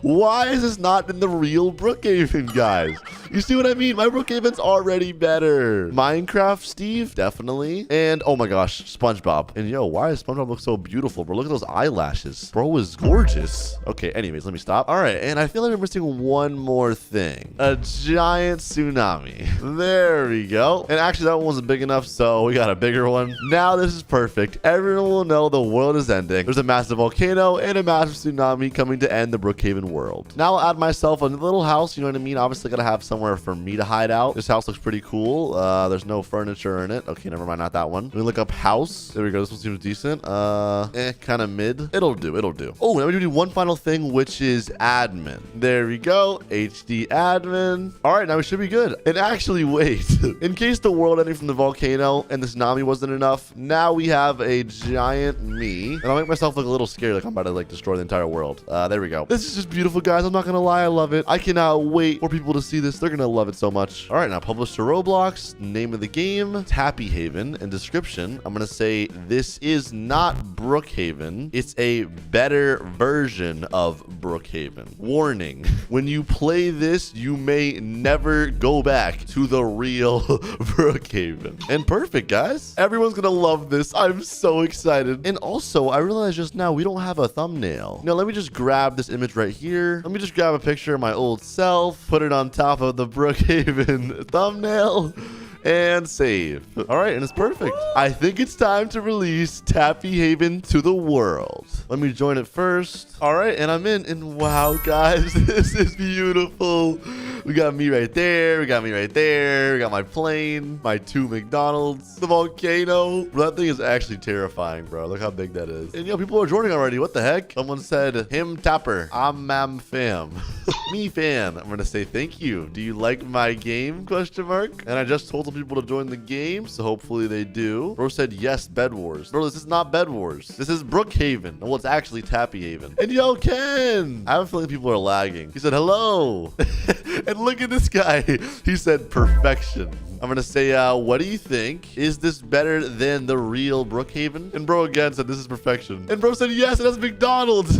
A: Why is this not in the real Brookhaven, guys? You see what I mean? My Brookhaven's already better. Minecraft Steve, definitely. And oh my gosh, SpongeBob. And yo, why does SpongeBob look so beautiful, bro? Look at those eyelashes. Bro is gorgeous. Okay, anyways, let me stop. All right, and I feel like we're missing one more thing. A giant tsunami. There we go. And actually, that one wasn't big enough, so we got a bigger one. Now this is perfect. Everyone will know the world is ending. There's a massive volcano and a massive tsunami coming to end the Brookhaven world. Now I'll add myself a little house, you know what I mean? Obviously, gotta have somewhere for me to hide out. This house looks pretty cool. There's no furniture in it. Okay, never mind, not that one. Let me look up house. There we go. This one seems decent. Kind of mid. It'll do. It'll do. Oh, now we do one final thing, which is admin. There we go. HD admin. All right, now we should be good. And actually, wait. In case the world ending from the volcano and the tsunami wasn't enough, now we have a giant me. And I'll make myself look a little scary, like I'm about to like destroy the entire world. There we go. This is just beautiful, guys. I'm not gonna lie, I love it. I cannot wait for people to see this. They're gonna love it so much. All right, now publish to Roblox. Name of the game, Tappy Haven. And description, I'm gonna say this is not Brookhaven. It's a better version of Brookhaven. Warning, when you play this, you may never go back to the real Brookhaven. And perfect, guys. Everyone's gonna love this. I'm so excited. And also, I realized just now we don't have a thumbnail. Now, let me just grab this image right here. Let me just grab a picture of my old self, put it on top of the Brookhaven thumbnail, and save. All right, and it's perfect. I think it's time to release Tappy Haven to the world. Let me join it first. All right, and I'm in, and wow, guys, this is beautiful. We got me right there. We got me right there. We got my plane, my 2 McDonald's, the volcano. Bro, that thing is actually terrifying, bro. Look how big that is. And yo, people are joining already. What the heck? Someone said, him tapper. I'm mam fam. Me fan. I'm gonna say thank you. Do you like my game? Question mark. And I just told some people to join the game, so hopefully they do. Bro said yes, Bed Wars. Bro, this is not Bed Wars. This is Brookhaven. Well, it's actually Tappy Haven. And yo, Ken. I have a feeling people are lagging. He said hello. And look at this guy. He said perfection. I'm gonna say, what do you think? Is this better than the real Brookhaven? And bro again said this is perfection. And bro said yes, it has McDonald's.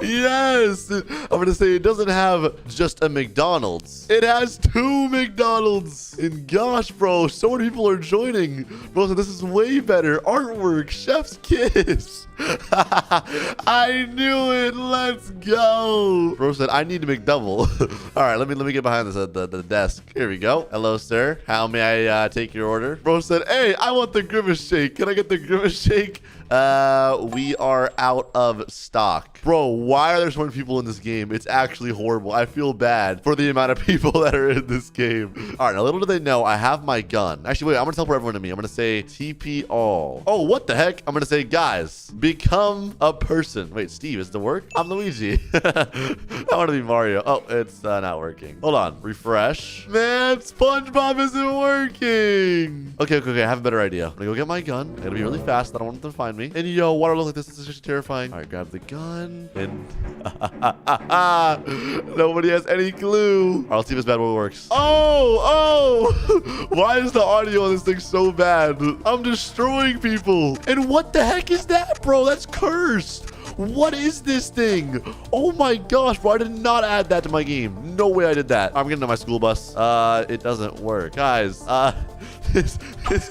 A: Yes. I'm gonna say it doesn't have just a McDonald's. It has 2 McDonald's. And gosh, bro, so many people are joining. Bro said this is way better. Artwork, chef's kiss. I knew it. Let's go. Bro said I need a McDouble. All right, let me get behind this the desk. Here we go. Hello, sir. How may I take your order? Bro said, hey, I want the grimace shake. Can I get the grimace shake? We are out of stock. Bro, why are there so many people in this game? It's actually horrible. I feel bad for the amount of people that are in this game. All right, now little do they know, I have my gun. Actually, wait, I'm gonna teleport everyone to me. I'm gonna say TP all. Oh, what the heck? I'm gonna say, guys, become a person. Wait, Steve, is it work? I'm Luigi. I want to be Mario. Oh, it's not working. Hold on, refresh. Man, SpongeBob isn't working. Okay, I have a better idea. I'm gonna go get my gun. I gotta be really fast. I don't want them to find me. And yo, why do I look like this? This is just terrifying. All right, grab the gun. And nobody has any clue. All right, let's see if this bad boy works. Oh! Why is the audio on this thing so bad? I'm destroying people. And what the heck is that, bro? That's cursed. What is this thing? Oh my gosh, bro. I did not add that to my game. No way I did that. I'm getting on my school bus. It doesn't work. Guys, this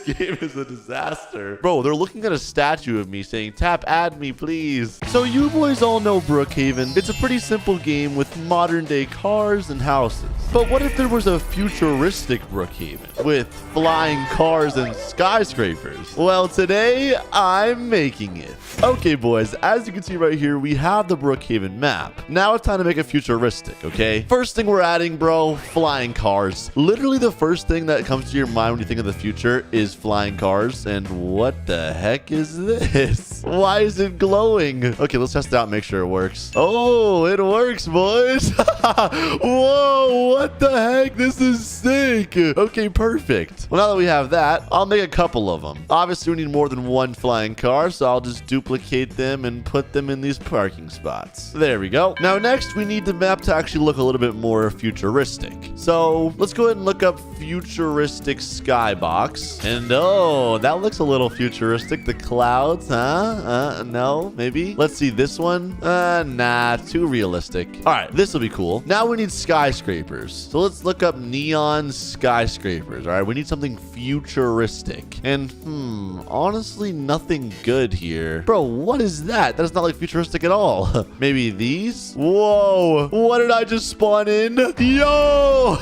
A: game is a disaster. Bro, they're looking at a statue of me saying, Tap, add me, please. So you boys all know Brookhaven. It's a pretty simple game with modern day cars and houses. But what if there was a futuristic Brookhaven with flying cars and skyscrapers? Well, today I'm making it. Okay, boys, as you can see right here, we have the Brookhaven map. Now it's time to make it futuristic, okay? First thing we're adding, bro, flying cars. Literally the first thing that comes to your mind when you think of the future is flying cars. And what the heck is this? Why is it glowing? Okay, let's test it out and make sure it works. Oh, it works, boys. Whoa, what the heck? This is sick. Okay, perfect. Well, now that we have that, I'll make a couple of them. Obviously, we need more than one flying car, so I'll just duplicate them and put them in these parking spots. There we go. Now, next, we need the map to actually look a little bit more futuristic. So let's go ahead and look up futuristic skybox. And oh, that looks a little futuristic. The clouds, huh? No, maybe. Let's see this one. Nah, too realistic. All right, this will be cool. Now we need skyscrapers. So let's look up neon skyscrapers. All right, we need something futuristic. And honestly, nothing good here. Bro, what is that? That is not like futuristic at all. Maybe these? Whoa, what did I just spawn in? Yo!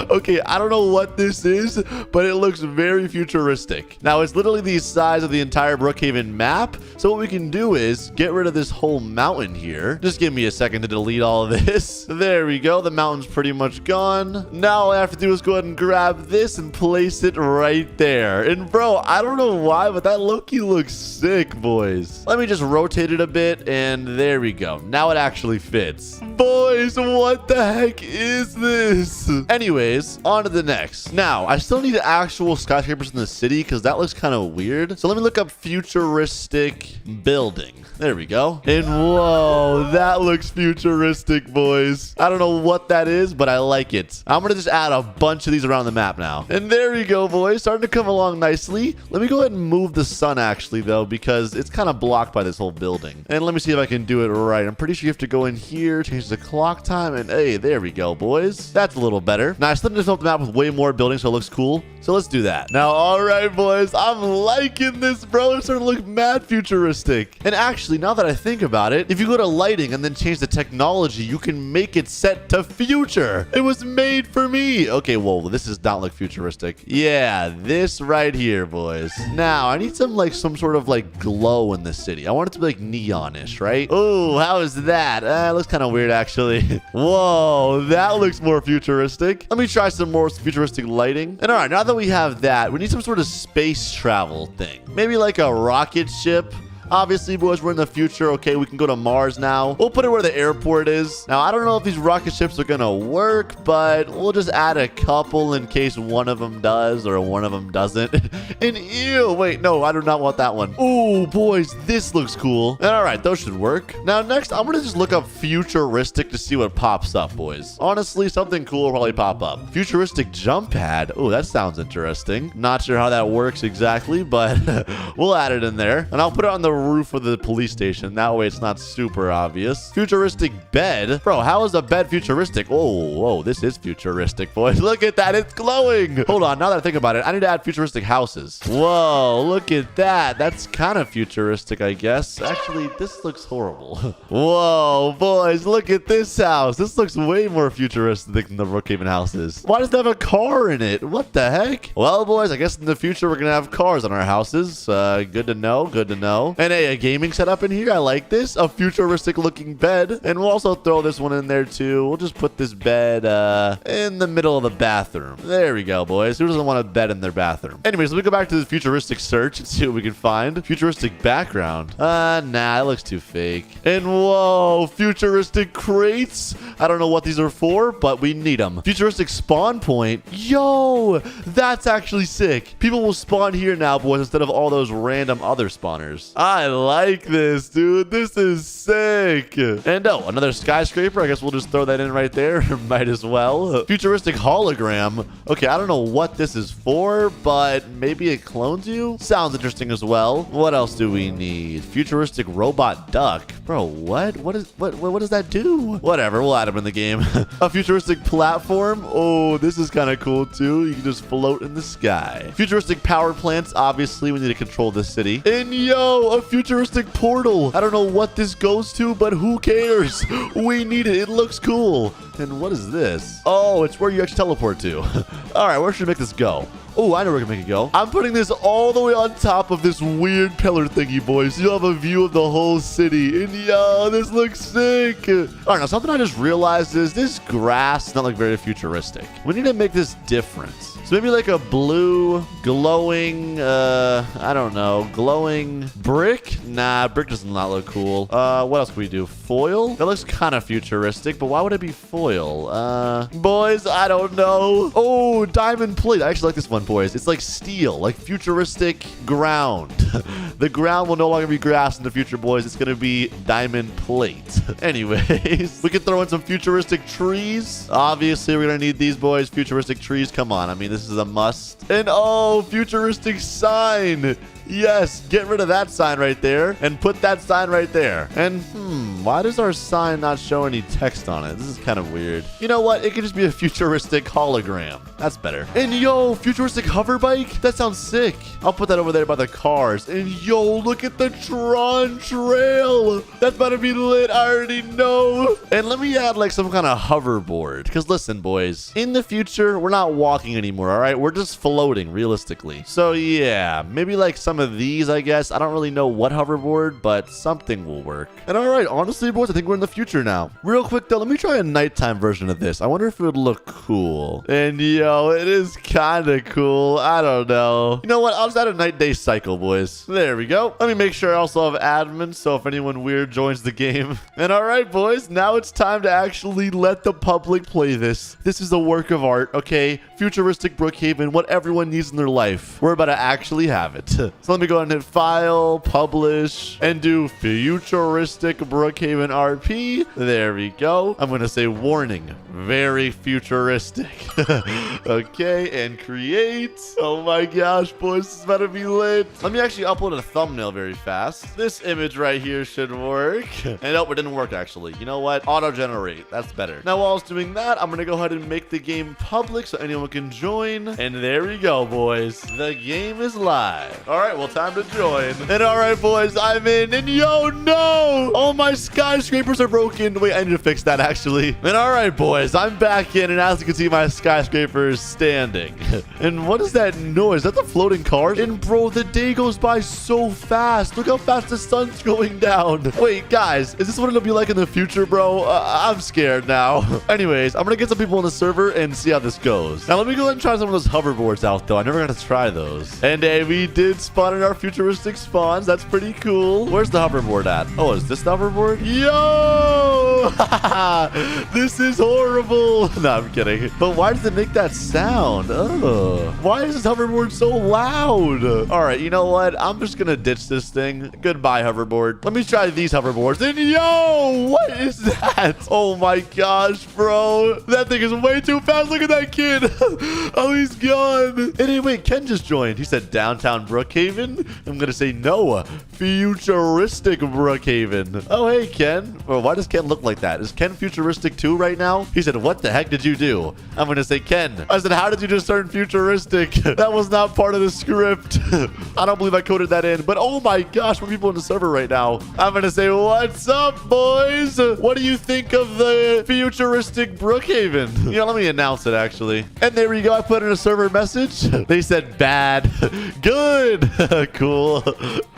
A: Okay, I don't know what this is, but it looks very futuristic. Now, it's literally the size of the entire Brookhaven map. So what we can do is get rid of this whole mountain here. Just give me a second to delete all of this. There we go. The mountain's pretty much gone. Now all I have to do is go ahead and grab this and place it right there. And bro, I don't know why, but that low-key looks sick, boys. Let me just rotate it a bit, and there we go. Now it actually fits. Boys, what the heck is this? Anyways, on to the next. Now, I still need actual skyscrapers in the city because that looks kind of weird. So let me look up futuristic building. There we go. And whoa, that looks futuristic, boys. I don't know what that is, but I like it. I'm going to just add a bunch of these around the map now. And there we go, boys. Starting to come along nicely. Let me go ahead and move the sun, actually, though, because it's kind of blocked by this whole building. And let me see if I can do it right. I'm pretty sure you have to go in here, change the clock time, and hey, there we go, boys. That's a little better. Now, I still need to fill up the map with way more buildings so it looks cool. So let's do that. Now, all right, boys. I'm liking this, bro. It's starting to look mad futuristic. And actually, now that I think about it, if you go to lighting and then change the technology, you can make it set to future. It was made for me. Okay, whoa, this does not look futuristic. Yeah, this right here, boys. Now, I need some sort of like glow in the city. I want it to be like neonish, right? Oh, how is that? It looks kind of weird, actually. Whoa, that looks more futuristic. Let me try some more futuristic lighting. And all right, now that we have that, we need some sort of space travel thing. Maybe like a rocket ship Obviously, boys, we're in the future. Okay, we can go to Mars now. We'll put it where the airport is. Now, I don't know if these rocket ships are gonna work, but we'll just add a couple in case one of them does or one of them doesn't. And ew, wait, no, I do not want that one. Oh, boys, this looks cool. And all right, those should work. Now, next, I'm gonna just look up futuristic to see what pops up, boys. Honestly, something cool will probably pop up. Futuristic jump pad. Oh, that sounds interesting. Not sure how that works exactly, but we'll add it in there. And I'll put it on the roof of the police station. That way it's not super obvious. Futuristic bed. Bro, how is a bed futuristic? Oh, whoa, this is futuristic, boys. Look at that. It's glowing. Hold on. Now that I think about it, I need to add futuristic houses. Whoa, look at that. That's kind of futuristic, I guess. Actually, this looks horrible. Whoa, boys, look at this house. This looks way more futuristic than the Brookhaven houses. Why does it have a car in it? What the heck? Well, boys, I guess in the future we're gonna have cars on our houses. Good to know. Good to know. And hey, a gaming setup in here. I like this. A futuristic looking bed. And we'll also throw this one in there too. We'll just put this bed in the middle of the bathroom. There we go, boys. Who doesn't want a bed in their bathroom? Anyways, let me go back to the futuristic search and see what we can find. Futuristic background. Nah, it looks too fake. And whoa, futuristic crates. I don't know what these are for, but we need them. Futuristic spawn point. Yo, that's actually sick. People will spawn here now, boys, instead of all those random other spawners. I like this, dude. This is sick. And oh, another skyscraper. I guess we'll just throw that in right there. Might as well. Futuristic hologram. Okay, I don't know what this is for, but maybe it clones you. Sounds interesting as well. What else do we need? Futuristic robot duck. Bro, what? What does that do? Whatever, we'll add him in the game. A futuristic platform. Oh, this is kind of cool too. You can just float in the sky. Futuristic power plants. Obviously, we need to control this city. And yo, a futuristic portal. I don't know what this goes to, but who cares? We need it. It looks cool. And what is this? Oh, it's where you actually teleport to. All right, where should we make this go? Oh, I know where we can make it go. I'm putting this all the way on top of this weird pillar thingy, boys. You'll have a view of the whole city. And yo, this looks sick. All right, now something I just realized is this grass is not like very futuristic. We need to make this different. So maybe like a blue glowing, I don't know, glowing brick? Nah, brick does not look cool. What else can we do? Foil? That looks kind of futuristic, but why would it be foil? Boys, I don't know. Oh, diamond plate. I actually like this one, boys. It's like steel, like futuristic ground. The ground will no longer be grass in the future, boys. It's going to be diamond plate. Anyways, we can throw in some futuristic trees. Obviously, we're going to need these, boys. Futuristic trees. Come on. I mean, this is a must. And oh, futuristic sign. Yes, get rid of that sign right there and put that sign right there. And why does our sign not show any text on it? This is kind of weird. You know what? It could just be a futuristic hologram. That's better. And yo, futuristic hover bike? That sounds sick. I'll put that over there by the cars. And yo, look at the Tron trail. That's about to be lit. I already know. And let me add like some kind of hoverboard. Because listen, boys, in the future, we're not walking anymore, all right? We're just floating realistically. So yeah, maybe like some of these, I guess. I don't really know what hoverboard, but something will work. And all right, honestly, boys, I think we're in the future now. Real quick, though, let me try a nighttime version of this. I wonder if it would look cool. And yo, it is kind of cool. I don't know. You know what? I'll just add a night-day cycle, boys. There we go. Let me make sure I also have admin, so if anyone weird joins the game. And all right, boys, now it's time to actually let the public play this. This is a work of art, okay? Futuristic Brookhaven, what everyone needs in their life. We're about to actually have it. So let me go ahead and hit File, Publish, and do Futuristic Brookhaven RP. There we go. I'm going to say warning. Very futuristic. Okay, and create. Oh my gosh, boys, this is about to be lit. Let me actually upload a thumbnail very fast. This image right here should work. And nope, it didn't work actually. You know what? Auto-generate. That's better. Now, while I was doing that, I'm going to go ahead and make the game public so anyone can join. And there we go, boys. The game is live. All right, well, time to join. And all right, boys, I'm in. And yo, no! All my skyscrapers are broken. Wait, I need to fix that, actually. And all right, boys, I'm back in. And as you can see, my skyscraper is standing. And what is that noise? Is that the floating cars? And bro, the day goes by so fast. Look how fast the sun's going down. Wait, guys, is this what it'll be like in the future, bro? I'm scared now. Anyways, I'm going to get some people on the server and see how this goes. Now, let me go ahead and try try some of those hoverboards out, though. I never got to try those. And we did spawn in our futuristic spawns. That's pretty cool. Where's the hoverboard at? Oh, is this the hoverboard? Yo! This is horrible. No, I'm kidding. But why does it make that sound? Oh. Why is this hoverboard so loud? All right, you know what? I'm just going to ditch this thing. Goodbye, hoverboard. Let me try these hoverboards. And yo, what is that? Oh my gosh, bro. That thing is way too fast. Look at that kid. Oh, he's gone. Anyway, Ken just joined. He said downtown Brookhaven. I'm going to say no. Futuristic Brookhaven. Oh, hey, Ken. Well, why does Ken look like that? Is Ken futuristic too right now? He said, what the heck did you do? I'm going to say, Ken. I said, how did you just turn futuristic? That was not part of the script. I don't believe I coded that in. But oh my gosh, more people in the server right now. I'm going to say, what's up, boys? What do you think of the futuristic Brookhaven? Let me announce it, actually. And there we go. I put in a server message. They said bad. Good. Cool.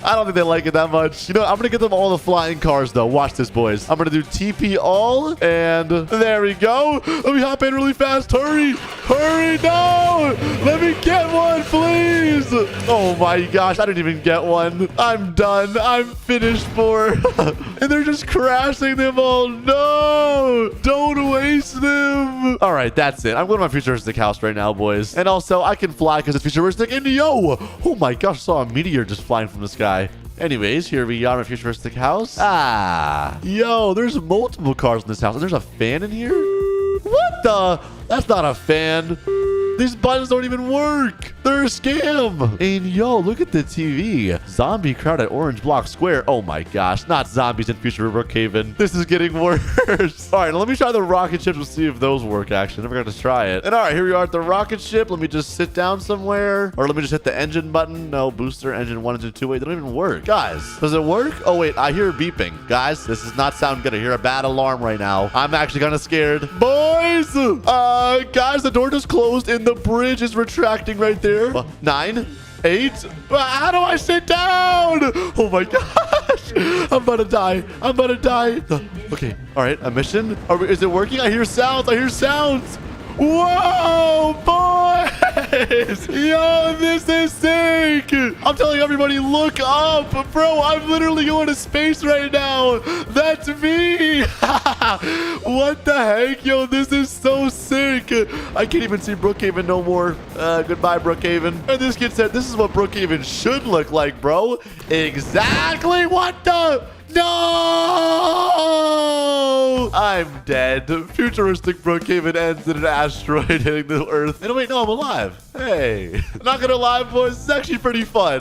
A: I don't think they like it that much. I'm going to get them all the flying cars, though. Watch this, boys. I'm going to do TP all. And there we go. Let me hop in really fast. Hurry. Hurry. No. Let me get one, please. Oh, my gosh. I didn't even get one. I'm done. I'm finished for. And they're just crashing them all. No. Don't waste them. All right. That's it. I'm going to my futuristic house right now, boys. And also, I can fly because it's futuristic. And yo. Oh, my gosh. I saw a meteor just flying from the sky. Anyways, here we are in a futuristic house. Yo, there's multiple cars in this house. And there's a fan in here? What the? That's not a fan. These buttons don't even work. They're a scam. And yo, look at the TV. Zombie crowd at Orange Block Square. Oh my gosh, not zombies in future Brookhaven. This is getting worse. All right, let me try the rocket ships. We'll see if those work, actually. Never got to try it. And all right, here we are at the rocket ship. Let me just sit down somewhere. Or let me just hit the engine button. No, booster, engine 1, engine 2. Wait, they don't even work. Guys, does it work? Oh, wait, I hear beeping. Guys, this does not sound good. I hear a bad alarm right now. I'm actually kind of scared. Boys, guys, the door just closed and the bridge is retracting right there. 9, 8. How do I sit down? Oh my gosh. I'm about to die. I'm about to die. Okay. All right. A mission. Is it working? I hear sounds. I hear sounds. Whoa, boys. Yo, this is sick. I'm telling everybody, look up. Bro, I'm literally going to space right now. That's me. What the heck? Yo, this is so sick. I can't even see Brookhaven no more. Goodbye, Brookhaven. And this kid said, this is what Brookhaven should look like, bro. Exactly. What the? No! I'm dead. Futuristic Brookhaven ends in an asteroid hitting the Earth. And wait, no, I'm alive. Hey. Not gonna lie, boys. It's actually pretty fun.